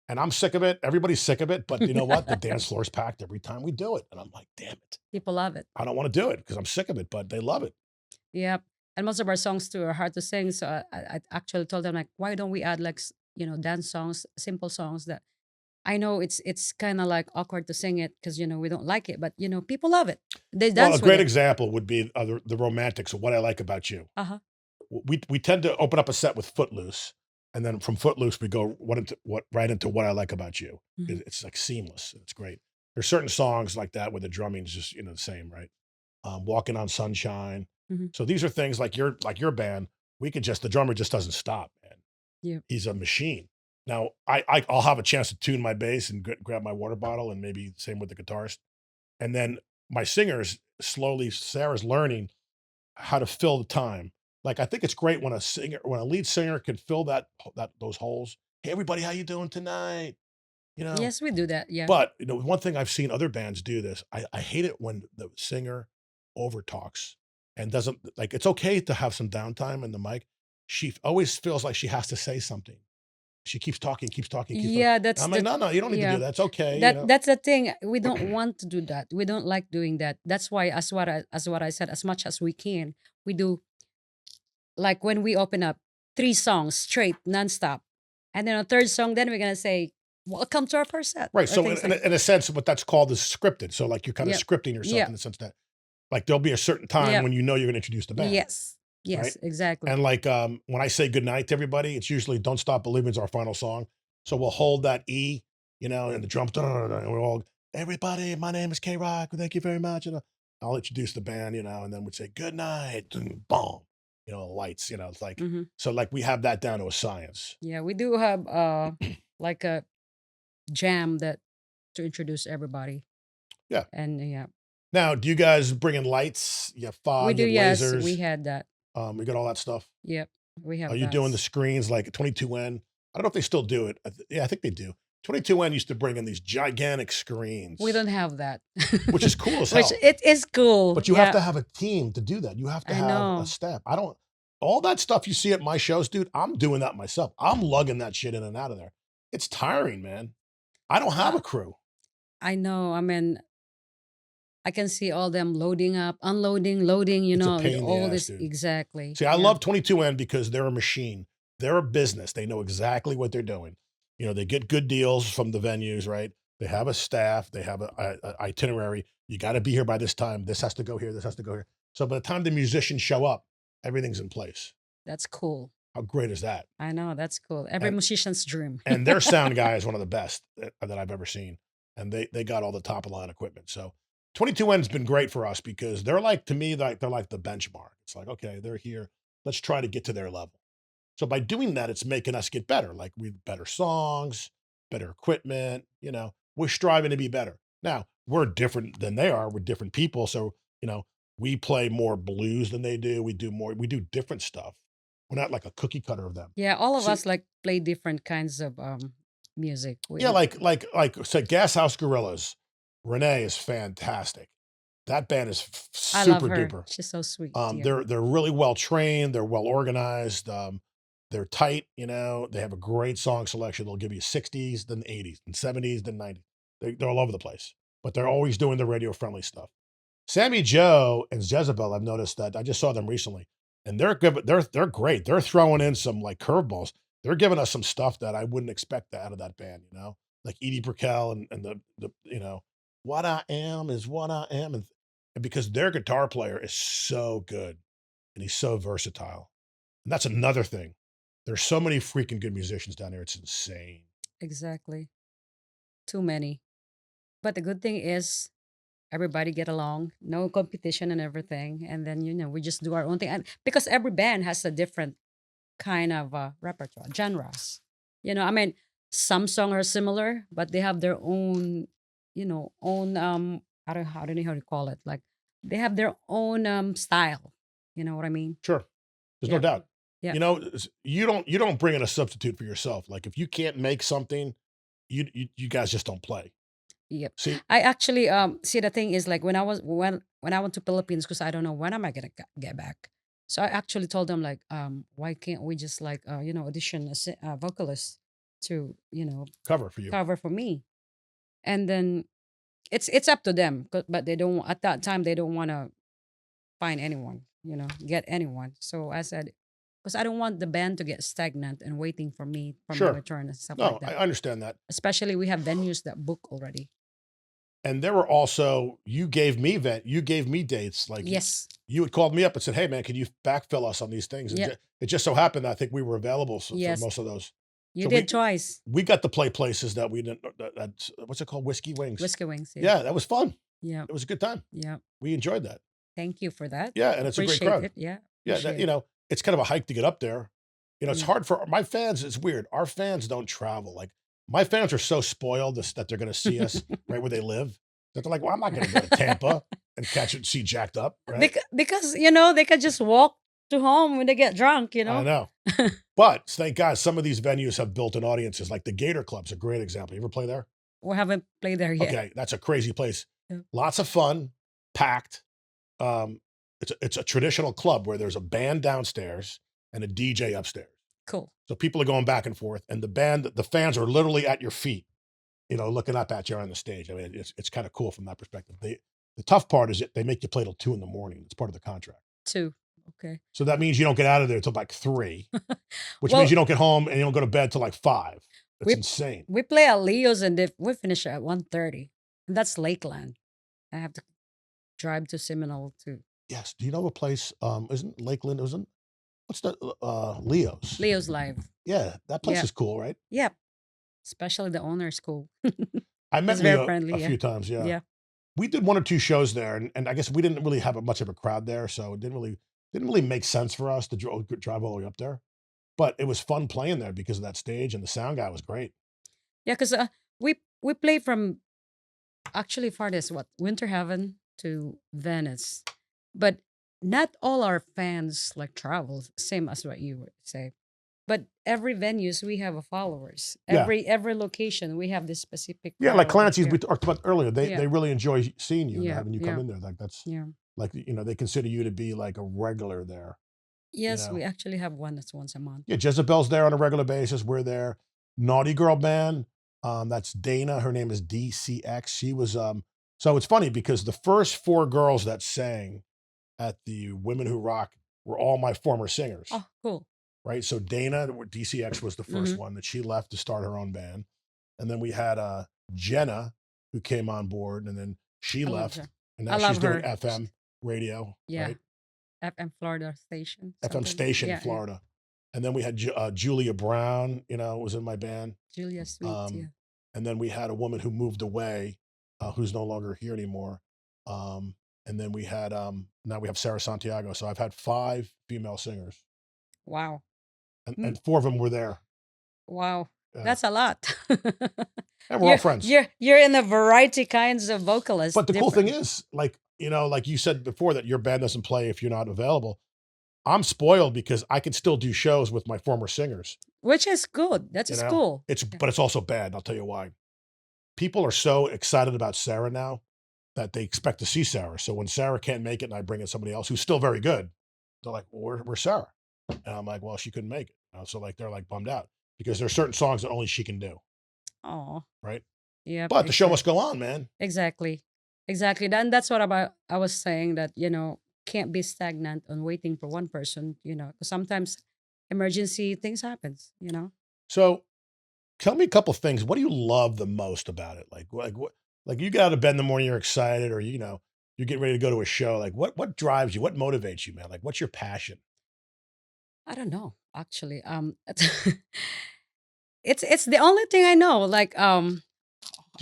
And I'm sick of it. Everybody's sick of it. But you know what? The dance floor is packed every time we do it. And I'm like, damn it. People love it. I don't want to do it because I'm sick of it, but they love it. Yep. And most of our songs too are hard to sing. So I actually told them like, why don't we add like dance songs, simple songs that I know it's kind of like awkward to sing it because we don't like it, but people love it. They Well, a dance with great it. example would be the Romantics of What I Like About You. Uh-huh. We tend to open up a set with Footloose. And then from Footloose, we go right into What I Like About You. Mhm. It's like seamless. It's great. There's certain songs like that where the drumming's just the same, right? Walking on Sunshine. Mhm. So these are things like your band. The drummer just doesn't stop, man. Yeah. He's a machine. Now I'll have a chance to tune my bass and grab my water bottle, and maybe same with the guitarist. And then my singers slowly, Sarah's learning how to fill the time. Like I think it's great when when a lead singer can fill those holes. Hey everybody, how you doing tonight? You know, Yes, we do that. Yeah. but one thing I've seen other bands do this. I hate it when the singer over talks and doesn't like. It's okay to have some downtime in the mic. She always feels like she has to say something. She keeps talking, keeps talking, keeps talking. Yeah, And that's I'm like, the no, you don't need to do yeah. that. It's okay, That's the thing. We don't want to do that. We don't like doing that. That's why, as what I said, as much as we can, we do, like when we open up 3 songs straight, nonstop, and then a third song, then we're gonna say, "Welcome to our first set," Right. or So things like. in a sense, what that's called is scripted. So like you're kind of Yep. scripting yourself in Yep. the sense that like there'll be a certain time Yep. when you know you're going to introduce the band, Yes. right? Yes. Exactly. And like when I say goodnight to everybody, it's usually "Don't Stop Believing" is our final song. So we'll hold that E, and the drum, and we're all everybody. My name is K Rock. Thank you very much. And I'll introduce the band, and then we'd say good night, and boom, lights. It's like Hmm. so like we have that down to a science. Yeah, we do have like a jam that to introduce everybody, Yeah. and yeah, Now, do you guys bring in lights? You have we fog, do. you have Yes, we lasers. had that. We got all that stuff. Yep, we Are have you that. doing the screens like 22N? I don't know if they still do it. Yeah, I think they do. 22N used to bring in these gigantic We screens, don't have that, which is cool as which hell. it is cool. But you have Yeah, to have a team to do that. You have to I have a know. staff. I don't all that stuff you see at my shows, dude, I'm doing that myself. I'm lugging that shit in and out of there. It's tiring, man. I don't have Uh, a crew. I know. I mean, I can see all them loading up, unloading, loading. It's a pain in the All ass, this dude. exactly. See, I Yeah, love 22N because they're a machine. They're a business. They know exactly what they're doing. They get good deals from the venues, right? They have a staff. They have a itinerary. You got to be here by this time. This has to go here. This has to go here. So by the time the musicians show up, everything's in place. that's cool. How great is that? I know that's cool. Every And musician's dream. and their sound guy is one of the best that I've ever seen. And they got all the top of line equipment. So 22N's been great for us because they're like to me like they're like the benchmark. It's like, okay, they're here. Let's try to get to their level. So by doing that, it's making us get better. Like we better songs, better equipment, we're striving to be better. Now, we're different than they are. We're different people. So, we play more blues than they do. We do different stuff. We're not like a cookie cutter of them. Yeah, all of See, us like play different kinds of music. yeah, like say Gas House Gorillas. Renee is fantastic. That band is I love super her. duper. She's so sweet. Yeah. They're really well trained. They're well organized. They're tight. They have a great song selection. They'll give you 60s, then 80s, then 70s, then 90s. They're all over the place, but they're always doing the radio friendly stuff. Sammy Joe and Jezebel, I've noticed that I just saw them recently, and they're great. They're throwing in some like curveballs. They're giving us some stuff that I wouldn't expect out of that band. Like Edie Brickell and the what I am is what I am, and because their guitar player is so good and he's so versatile, and that's another thing. There's so many freaking good musicians down there. It's insane. Exactly. Too many. But the good thing is everybody get along, no competition and everything. And then, we just do our own thing. And because every band has a different kind of repertoire, genres. I mean, some songs are similar, but they have their own, own I don't know how to call it. Like they have their own style. You know what I mean? Sure, there's no Yep. doubt. Yep. You don't bring in a substitute for yourself. Like if you can't make something, you guys just don't play. Yep. See, I actually see the thing is like when I went to Philippines because I don't know when am I gonna get back. So I actually told them like why can't we just like audition a vocalist to cover for you. cover for me, and then it's up to them, but they don't at that time they don't want to find anyone, get anyone. So I said because I don't want the band to get stagnant and waiting for me for my Sure. return and stuff like No, I that. understand that. Especially we have venues that book already. And there were also you gave me dates. Like Yes. you had called me up and said, "Hey man, can you backfill us on these things?" And Yeah. it just so happened I think we were available for Yes. most of those. You So did twice. we got to play places that we didn't. That's what's it called? Whiskey Wings. Whiskey Wings. Yeah. Yeah, that was fun. Yeah. It was a good time. Yeah. We enjoyed that. Thank you for that. Yeah, and it's a great Appreciate crowd. it. Yeah. Yeah, Appreciate it. it's kind of a hike to get up there, You know, it's Yeah. hard for my fans. It's weird. Our fans don't travel. Like my fans are so spoiled that they're going to see us right where they live. That they're like, well, I'm not going to go to Tampa and see Jacked Up, right? Because they can just walk to home when they get drunk. I know. But thank God some of these venues have built-in audiences. Like the Gator Club's a great example. You ever play there? We haven't played there yet. Okay, that's a crazy place. Yeah. Lots of fun, packed. It's a traditional club where there's a band downstairs and a DJ upstairs. Cool. So people are going back and forth, and the fans are literally at your feet, looking up at you on the stage. I mean, it's kind of cool from that perspective. The tough part is they make you play till 2 in the morning. It's part of the contract. 2. Okay. So that means you don't get out of there till like 3, which Well, means you don't get home and you don't go to bed till like 5. It's we insane. we play at Leo's and we finish at 1:30. And that's Lakeland. I have to drive to Seminole too. Yes. Do you know of a place? Isn't Lakeland? What's the Leo's? Leo's Live. Yeah, that place Yeah. is cool, right? Yep. Especially the owner's cool. I met He's very Leo friendly. a Yeah. few times. Yeah. Yeah. We did 1 or 2 shows there, and I guess we didn't really have much of a crowd there, so it didn't really make sense for us to drive all the way up there. But it was fun playing there because of that stage, and the sound guy was great. Yeah, because we play from actually farthest Winter Heaven to Venice, but not all our fans like travel same as what you would say. But every venues we have a followers. Yeah. Every location we have this specific Yeah, like crowd. Clancy's we talked about earlier. Yeah. They really enjoy seeing you and Yeah, having you come yeah. in there. Like that's Yeah. like they consider you to be like a regular there. Yes, know. we actually have one that's once a month. Yeah, Jezebel's there on a regular basis. We're there. Naughty Girl Band. That's Dana. Her name is DCX. She was so it's funny because the first 4 girls that sang at the Women Who Rock were all my former singers. Oh, cool. Right. So Dana, DCX was the 1st Mhm. one that she left to start her own band. And then we had Jenna who came on board, and then she I love left. her. And I now she's love doing her. FM radio, Yeah. right? FM Florida station. FM something. station Yeah, in Florida. And then we had Julia Brown, was in my band. Julia Sweet. Yeah. And then we had a woman who moved away, who's no longer here anymore. And then we had now we have Sarah Santiago. So I've had 5 female singers, Wow. and 4 of them were there. Wow. Yeah. That's a lot. And we're all friends. You're in a variety kinds of vocalists. But the cool thing different. is, like you said before, that your band doesn't play if you're not available. I'm spoiled because I can still do shows with my former singers. Which is good. That's You know? cool. But it's also bad. And I'll tell you why. People are so excited about Sarah now that they expect to see Sarah. So when Sarah can't make it and I bring in somebody else who's still very good, they're like, well, where's Sarah? And I'm like, well, she couldn't make it. So like they're like bummed out because there's certain songs that only she can do. Oh. Right. Yeah. But the show must go on, man. Exactly. And that's what I was saying that, can't be stagnant on waiting for one person, 'cause sometimes emergency things happens. So tell me a couple things. What do you love the most about it? Like what? Like you get out of bed in the morning, you're excited, or you're getting ready to go to a show. Like what drives you? What motivates you, man? Like what's your passion? I don't know, actually. It's the only thing I know. Like, Do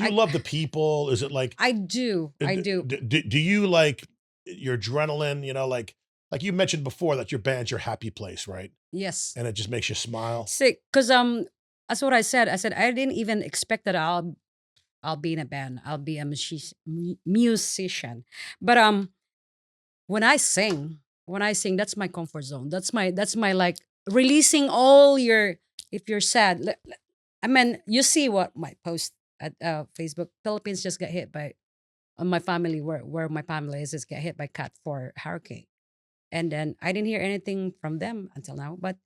you love the people? Is it like I do. Do you like your adrenaline? Like you mentioned before that your band's your happy place, right? Yes. And it just makes you smile. See, because that's what I said. I said I didn't even expect that I'll be in a band. I'll be a musician. But when I sing, that's my comfort zone. That's my like releasing all your if you're sad. I mean, you see what my post at Facebook. Philippines just got hit by my family where my family is just got hit by Cat 4 hurricane, and then I didn't hear anything from them until now. But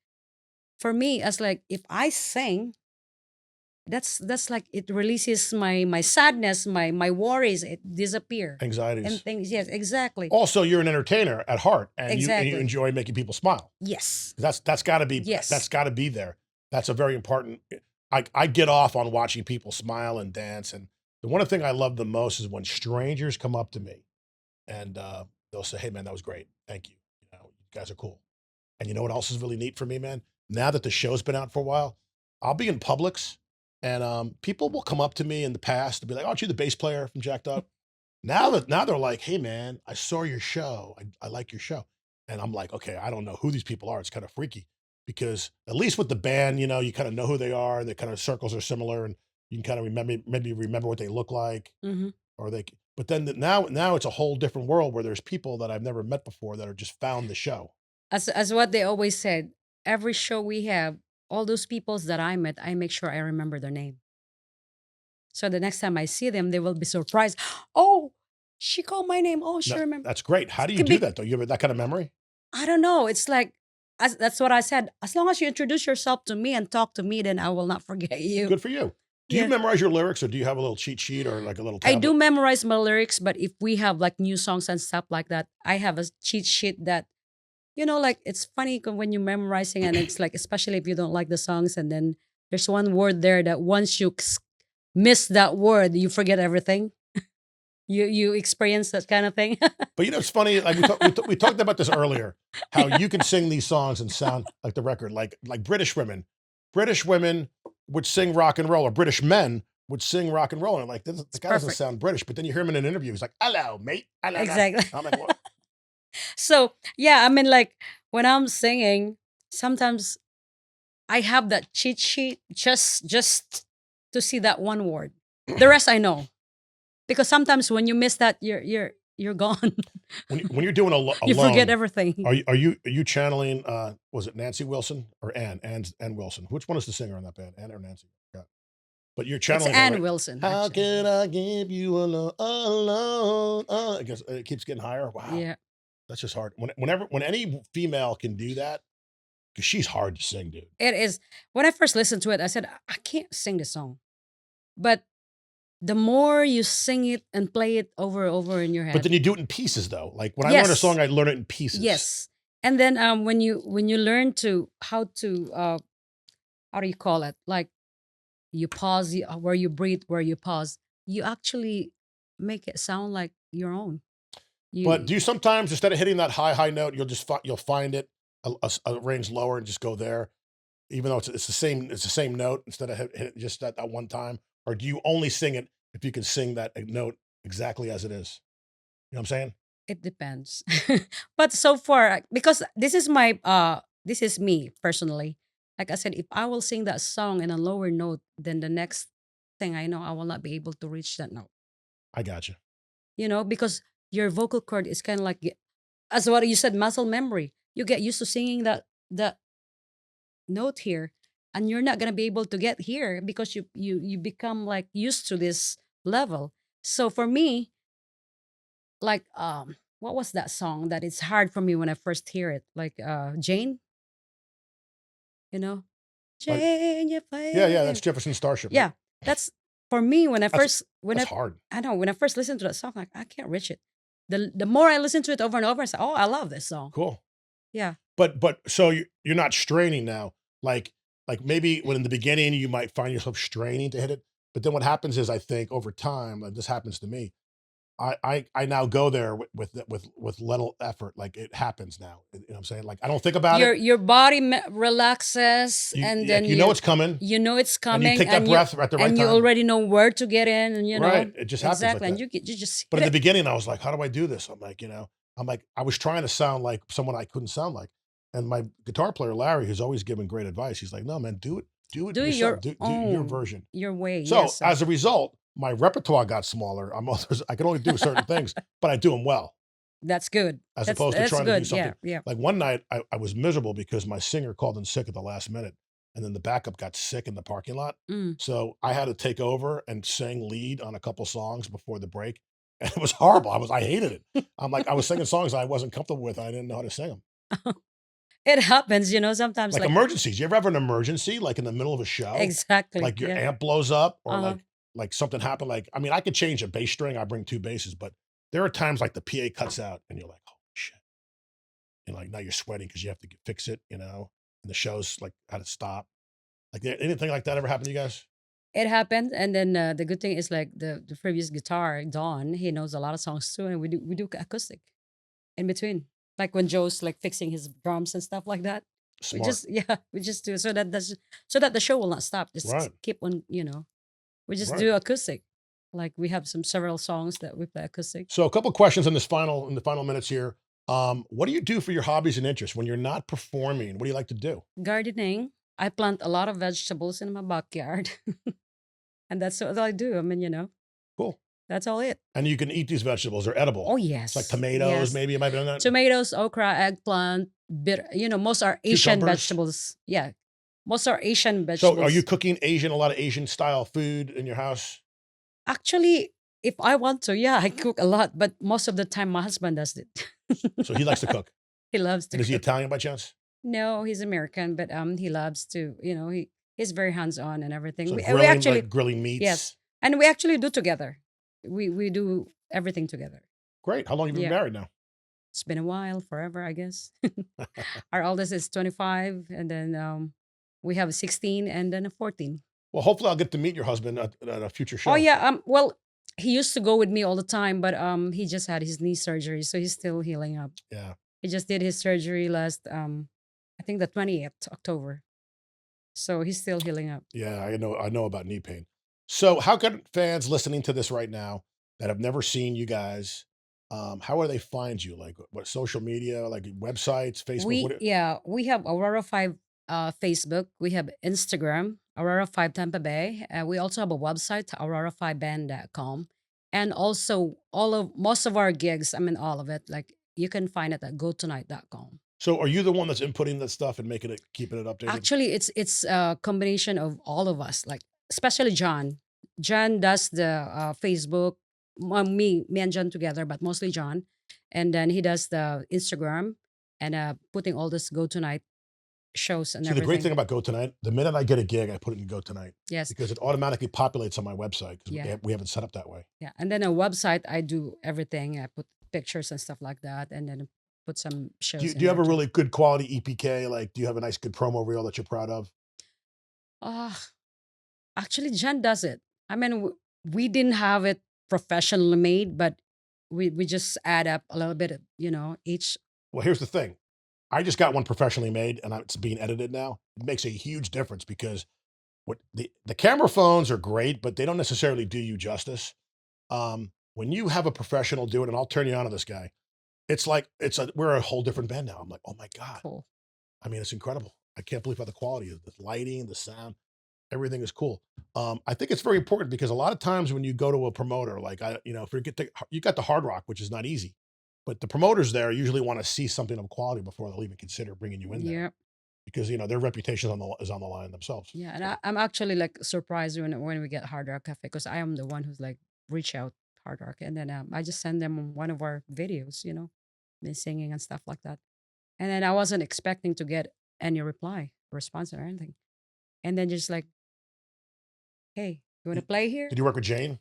for me, as like if I sing, that's like it releases my sadness, my worries, it disappear and Anxieties. things. Yes, exactly. Also, you're an entertainer at heart, and you Exactly. enjoy making people smile. Yes. That's got to be Yes. that's got to be there. That's a very important. I get off on watching people smile and dance, and the one thing I love the most is when strangers come up to me, and they'll say, "Hey, man, that was great. Thank you. You guys are cool." And you know what else is really neat for me, man? Now that the show's been out for a while, I'll be in Publix, and people will come up to me in the past and be like, "Aren't you the bass player from Jacked Up?" Now they're like, "Hey, man, I saw your show. I like your show," and I'm like, "Okay, I don't know who these people are. It's kind of freaky." because at least with the band, you know, you kind of know who they are. The kind of circles are similar, and you can kind of maybe remember what they look like, Hmm. or they. But then now it's a whole different world where there's people that I've never met before that are just found the show. As what they always said, every show we have, all those peoples that I met, I make sure I remember their name. So the next time I see them, they will be surprised. Oh, she called my name. Oh, she remembered. That's great. How do you Could do be, that though? You have that kind of memory? I don't know. It's like, that's what I said. As long as you introduce yourself to me and talk to me, then I will not forget you. Good for you. Do you Yeah. memorize your lyrics, or do you have a little cheat sheet or like a little I tablet? do memorize my lyrics, but if we have like new songs and stuff like that, I have a cheat sheet that, like it's funny when you're memorizing and it's like, especially if you don't like the songs, and then there's one word there that once you miss that word, you forget everything. You experience that kind of thing. But you know, it's funny. Like we talked about this earlier, how you can sing these songs and sound like the record, like British women. British women would sing rock and roll, or British men would sing rock and roll, and I'm like, this, the guy doesn't Perfect. sound British. But then you hear him in an interview, he's like, "Hello, mate." Hello. Exactly. I'm like, what? So yeah, I mean, like when I'm singing, sometimes I have that cheat sheet just to see that one word. The rest I know, because sometimes when you miss that, you're gone. When you're doing You forget alone, everything. are you channeling? Was it Nancy Wilson or Ann Wilson? Which one is the singer on that band? Ann or Nancy? Yeah. But you're It's channeling her, Ann right? Wilson, How actually. can I give you alone? I guess it keeps getting higher. Wow, Yeah, that's just hard. When any female can do that, because she's hard to sing, dude. it is. When I first listened to it, I said, I can't sing the song. But the more you sing it and play it over and over in your But head, then you do it in pieces, though. Like when I learn a song, yes, I learn it in pieces. yes. And then when you learn to how do you call it? Like you pause, where you breathe, where you pause, you actually make it sound like your own. But do You you sometimes, instead of hitting that high note, you'll find it a range lower and just go there, even though it's the same note, instead of hitting it just that one time? Or do you only sing it if you can sing that note exactly as it is? You know what I'm saying? It depends. But so far, because this is me personally. Like I said, if I will sing that song in a lower note, then the next thing I know, I will not be able to reach that note. I got you. Because your vocal cord is kind of like, as what you said, muscle memory. You get used to singing that note here, and you're not gonna be able to get here because you become like used to this level. So for me, like what was that song that it's hard for me when I first hear it? Like Jane, you know? Like, Jane, you yeah, that's play. Jefferson Starship, right? Yeah. That's for me when I That's first that's hard. I know when I first listened to that song, like I can't reach it. The more I listen to it over and over, I say, oh, I love this song. Cool. Yeah. But so you're not straining now, like maybe when in the beginning you might find yourself straining to hit it, but then what happens is, I think over time, and this happens to me, I now go there with little effort, like it happens now. You know what I'm saying? Like I don't think about Your it. your body relaxes, and then You know it's coming, you know it's and you coming, take that breath at the right and you time. already know where to get in, and Right. It just happens like exactly, and that. you just But hit in the it. beginning, I was like, how do I do this? I'm like, I was trying to sound like someone I couldn't sound like. And my guitar player, Larry, who's always given great advice, he's like, no, man, do it Do yourself. your Do your own, version. your way. So Yes, as a result, my repertoire got smaller. I can only do certain things, but I do them well, that's good. as That's opposed to that's trying to do good. Yeah, something. yeah. Like one night, I was miserable because my singer called in sick at the last minute, and then the backup got sick in the parking lot. Mm. So I had to take over and sing lead on a couple songs before the break. And it was horrible. I hated it. I'm like, I was singing songs I wasn't comfortable with. I didn't know how to sing them. It happens, sometimes Like like emergencies. You ever have an emergency, like in the middle of a show? exactly. Like your Yeah. amp blows up, or Uh-huh. like something happened. Like, I mean, I could change a bass string. I bring two basses, but there are times like the PA cuts out and you're like, oh shit. And like now you're sweating because you have to fix it, and the show's like had to stop. Like anything like that ever happened to you guys? It happened, and then the good thing is like the previous guitar, Don, he knows a lot of songs too, and we do acoustic in between. Like when Joe's like fixing his drums and stuff like that. We Smart. just yeah, we just do it so that the show will not stop. Just Right. keep on, we just Right. do acoustic. Like we have several songs that we play acoustic. So a couple questions in the final minutes here. What do you do for your hobbies and interests when you're not performing? What do you like to do? Gardening. I plant a lot of vegetables in my backyard, and that's what I do. I mean, Cool. that's all it. And you can eat these vegetables. They're edible. Oh It's like yes, tomatoes, yes. maybe you might have done that. Tomatoes, okra, eggplant, most are Asian Cucumbers. vegetables. Yeah, most are Asian So are you vegetables. cooking Asian, a lot of Asian style food in your house? Actually, if I want to, yeah, I cook a lot, but most of the time my husband does it. So he likes to cook. He loves to And is he cook. Italian by chance? No, he's American, but he loves to, he's very hands-on and everything. So We grilling, actually like grilling yes, meats. and we actually do together. We do everything together. Great. How long have you been Yeah, married now? it's been a while, forever, I guess. Our oldest is 25, and then we have 16, and then a 14. Well, hopefully I'll get to meet your husband at a future Oh show. yeah, well, he used to go with me all the time, but he just had his knee surgery, so he's still healing up. Yeah. He just did his surgery last I think the 20th October. So he's still healing up. Yeah, I know about knee pain. So how can fans listening to this right now that have never seen you guys, how do they find you? Like what social media, like websites, Facebook? We have Aurora 5 Facebook, we have Instagram, Aurora 5 Tampa Bay. We also have a website, aurora5band.com. And also most of our gigs, I mean all of it, like you can find it at gotonight.com. So are you the one that's inputting that stuff and keeping it updated? Actually, it's a combination of all of us, like especially John. John does the Facebook, me and John together, but mostly John. And then he does the Instagram and putting all this Go Tonight shows and See, the great everything. thing about Go Tonight, the minute I get a gig, I put it in Go Tonight Yes, because it automatically populates on my website because yeah, we have it set up that way. yeah. And then a website, I do everything. I put pictures and stuff like that, and then put some shows Do in you have there a too. really good quality EPK? Like, do you have a nice, good promo reel that you're proud of? Ah, actually, John does it. I mean, we didn't have it professionally made, but we just add up a little bit, each. Well, here's the thing. I just got one professionally made and it's being edited now. It makes a huge difference because what the camera phones are great, but they don't necessarily do you justice. When you have a professional do it, and I'll turn you on to this guy, it's like we're a whole different band now. I'm like, oh my God. Cool. I mean, it's incredible. I can't believe how the quality is, the lighting, the sound, everything is cool. I think it's very important because a lot of times when you go to a promoter, like if you got the Hard Rock, which is not easy, but the promoters there usually want to see something of quality before they'll even consider bringing you in there Yeah, because their reputation is on the line themselves. yeah. And I'm actually like surprised when we get Hard Rock Cafe, because I am the one who's like reach out Hard Rock, and then I just send them one of our videos, me singing and stuff like that. And then I wasn't expecting to get any response or anything. And then just like, hey, you want to Y- play here? Did you work with Jane?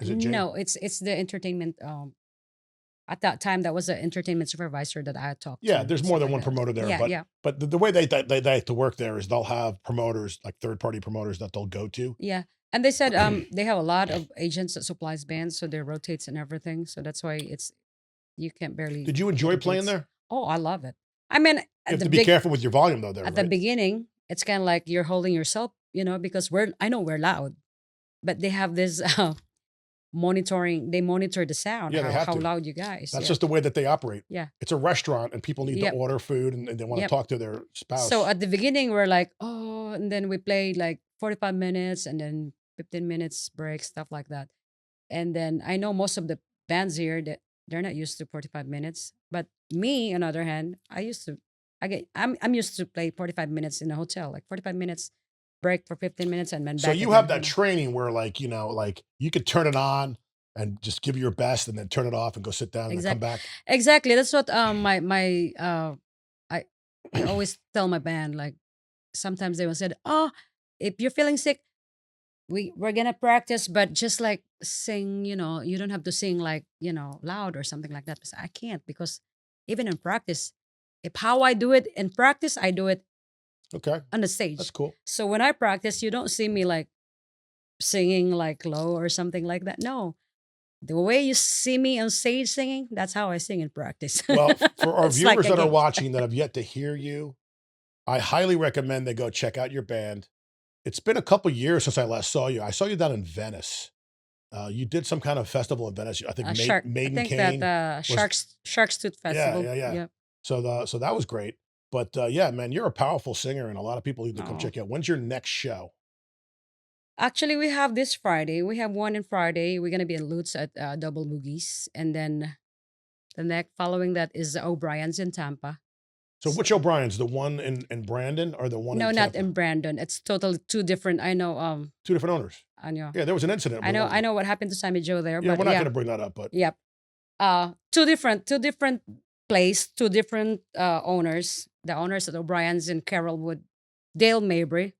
Is it Jane? No, it's the entertainment. At that time, that was the entertainment supervisor that I had talked Yeah, to there's and more stuff than like one that. promoter there, Yeah, yeah, but the way they like to work there is they'll have promoters, like third party promoters that they'll go to. yeah. And they said they have a lot of agents that supplies bands, so they rotates and everything. So that's why you can't barely Did you get enjoy the playing dates. there? Oh, I love it. I mean, You have to be careful with your volume though, there, at the right? beginning, it's kind of like you're holding yourself, because I know we're loud, but they have this monitoring. They monitor the sound, Yeah, they have how to. loud you guys. That's Yeah, just the way that they operate. yeah, It's a restaurant and people need to yep, order food and they want to yep. talk to their So spouse. at the beginning, we're like, oh, and then we played like 45 minutes and then 15 minutes break, stuff like that. And then I know most of the bands here that they're not used to 45 minutes. But me, on the other hand, I'm used to play 45 minutes in a hotel, like 45 minutes break for 15 minutes and then So back you have again. that training where like, like you could turn it on and just give your best and then turn it off and go sit down and then come Exactly. back. Exactly. That's what my I I always tell my band, like sometimes they will say, oh, if you're feeling sick, we're gonna practice, but just like sing, you don't have to sing like, loud or something like that. Because I can't, because even in practice, if how I do it in practice, I do it Okay. on the That's stage. cool. So when I practice, you don't see me like singing like low or something like that. No. The way you see me on stage singing, that's how I sing in practice. Well, for our It's like viewers a that are game. watching that have yet to hear you, I highly recommend they go check out your band. It's been a couple years since I last saw you. I saw you down in Venice. You did some kind of festival in Venice. I think Shark. I Maiden think that Cane was Sharks Tooth yeah, Festival. yeah, yeah. Yep. So that was great. But yeah, man, you're a powerful singer, and a lot of people need to come Oh. check you out. When's your next show? Actually, we have this Friday. We have one in Friday. We're gonna be in Lutz at Double Moogies, and then the next following that is O'Brien's in Tampa. So which O'Brien's? The one in Brandon or the one No, in not Tampa? in Brandon. It's totally two different. I know. Two different owners. I know. Yeah, there was an incident. I with know. one of I them. know what happened to Sammy Joe there. Yeah, But we're not yeah. going to bring that up, but Yep. Two different place, two different owners. The owners at O'Brien's in Carrollwood, Dale Mabry.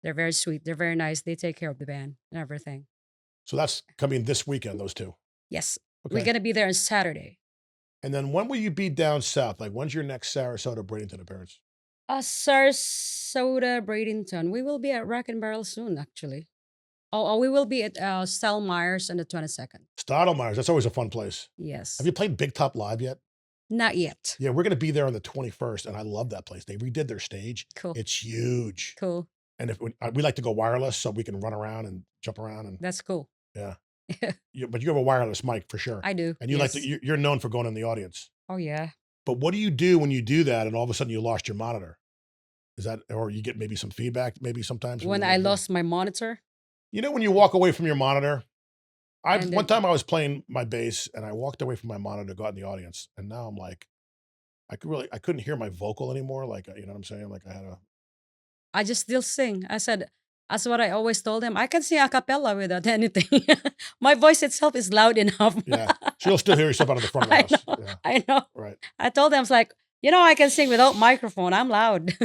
They're very sweet. They're very nice. They take care of the band and everything. so that's coming this weekend. Those two. Yes. Okay. We're gonna be there on Saturday. And then when will you be down south? Like when's your next Sarasota Bradenton appearance? Sarasota, Bradenton. We will be at Rack and Barrel soon, actually. Oh, we will be at Myers on the 22nd. Stottlemeyer's. That's always a fun place. Yes. Have you played Big Top Live yet? Not yet. Yeah, we're going to be there on the 21st, and I love that place. They redid their stage. Cool. It's huge. Cool. And if we like to go wireless, so we can run around and jump around. And That's cool. yeah, but you have a wireless mic for sure. I do. And you like yes. to. You're known for going in the audience. Oh yeah. But what do you do when you do that, and all of a sudden you lost your monitor? Is that, or you get maybe some feedback? Maybe sometimes When I lost my monitor. You know, when you walk away from your monitor. And One time I was playing my bass and I walked away from my monitor, got in the audience, and now I'm like, I couldn't hear my vocal anymore. Like, you know what I'm saying? Like I just still sing. I said, that's what I always told them. I can sing a cappella without anything. My voice itself is loud enough. Yeah. So you'll still hear yourself out of the front of the house. know. Yeah. I know. Right. I told them, it's like, I can sing without microphone. I'm loud.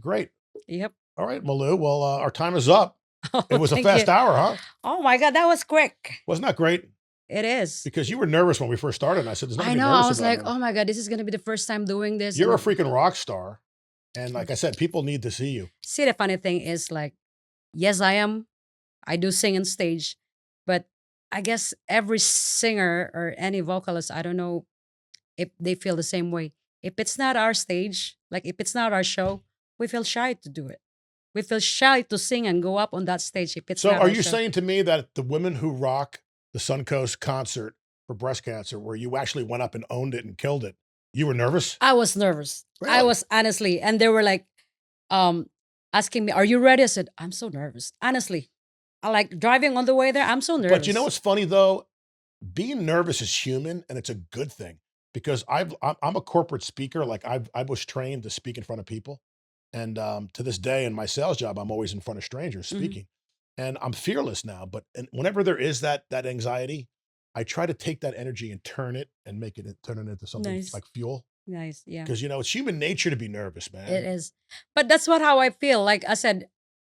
Great. Yep. All right, Malou. Well, our time is up. Oh, It was a thank fast you. hour, huh? Oh my God, that was quick. Wasn't that great? It is. Because you were nervous when we first started, and I said, "There's nothing I to be know. nervous I was about, like, man." oh my God, this is gonna be the first time doing this. You're a and- freaking rock star, and like I said, people need to see you. See, the funny thing is, like, yes, I am. I do sing on stage, but I guess every singer or any vocalist, I don't know if they feel the same way. If it's not our stage, like if it's not our show, we feel shy to do it. We feel shy to sing and go up on that stage if it's So, not are our you show. saying to me that the Women Who Rock the Suncoast concert for breast cancer, where you actually went up and owned it and killed it, you were nervous? I was nervous. I Really? was honestly, and they were like, asking me, "Are you ready?" I said, "I'm so nervous." Honestly, I like driving on the way there. I'm so nervous. But you know what's funny though? Being nervous is human, and it's a good thing because I'm a corporate speaker. Like I was trained to speak in front of people, and to this day in my sales job, I'm always in front of strangers Mhm. speaking, and I'm fearless now. But whenever there is that anxiety, I try to take that energy and turn it into something Nice. like fuel. Nice, yeah. Because it's human nature to be nervous, man. It is. But that's how I feel. Like I said,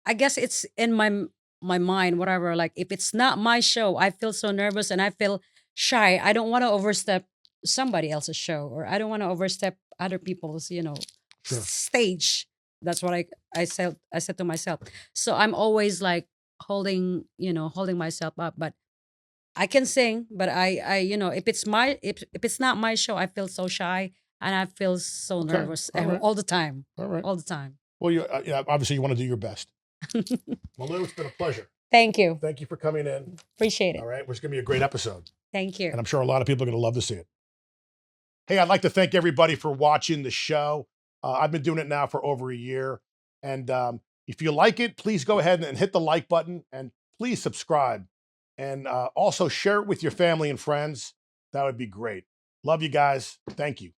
I guess it's in my mind, whatever. Like if it's not my show, I feel so nervous and I feel shy. I don't want to overstep somebody else's show, or I don't want to overstep other people's, Sure. stage. That's what I said to myself. So I'm always like holding myself up. But I can sing, but I if it's not my show, I feel so shy and I feel so Okay, nervous all right. all the time. All right. All the time. Well, obviously you want to do your best. Malou, it's been a pleasure. Thank you. Thank you for coming in. Appreciate it. All right. It's going to be a great episode. Thank you. And I'm sure a lot of people are going to love to see it. Hey, I'd like to thank everybody for watching the show. I've been doing it now for over a year. And if you like it, please go ahead and hit the like button and please subscribe. And also share it with your family and friends. That would be great. Love you guys. Thank you.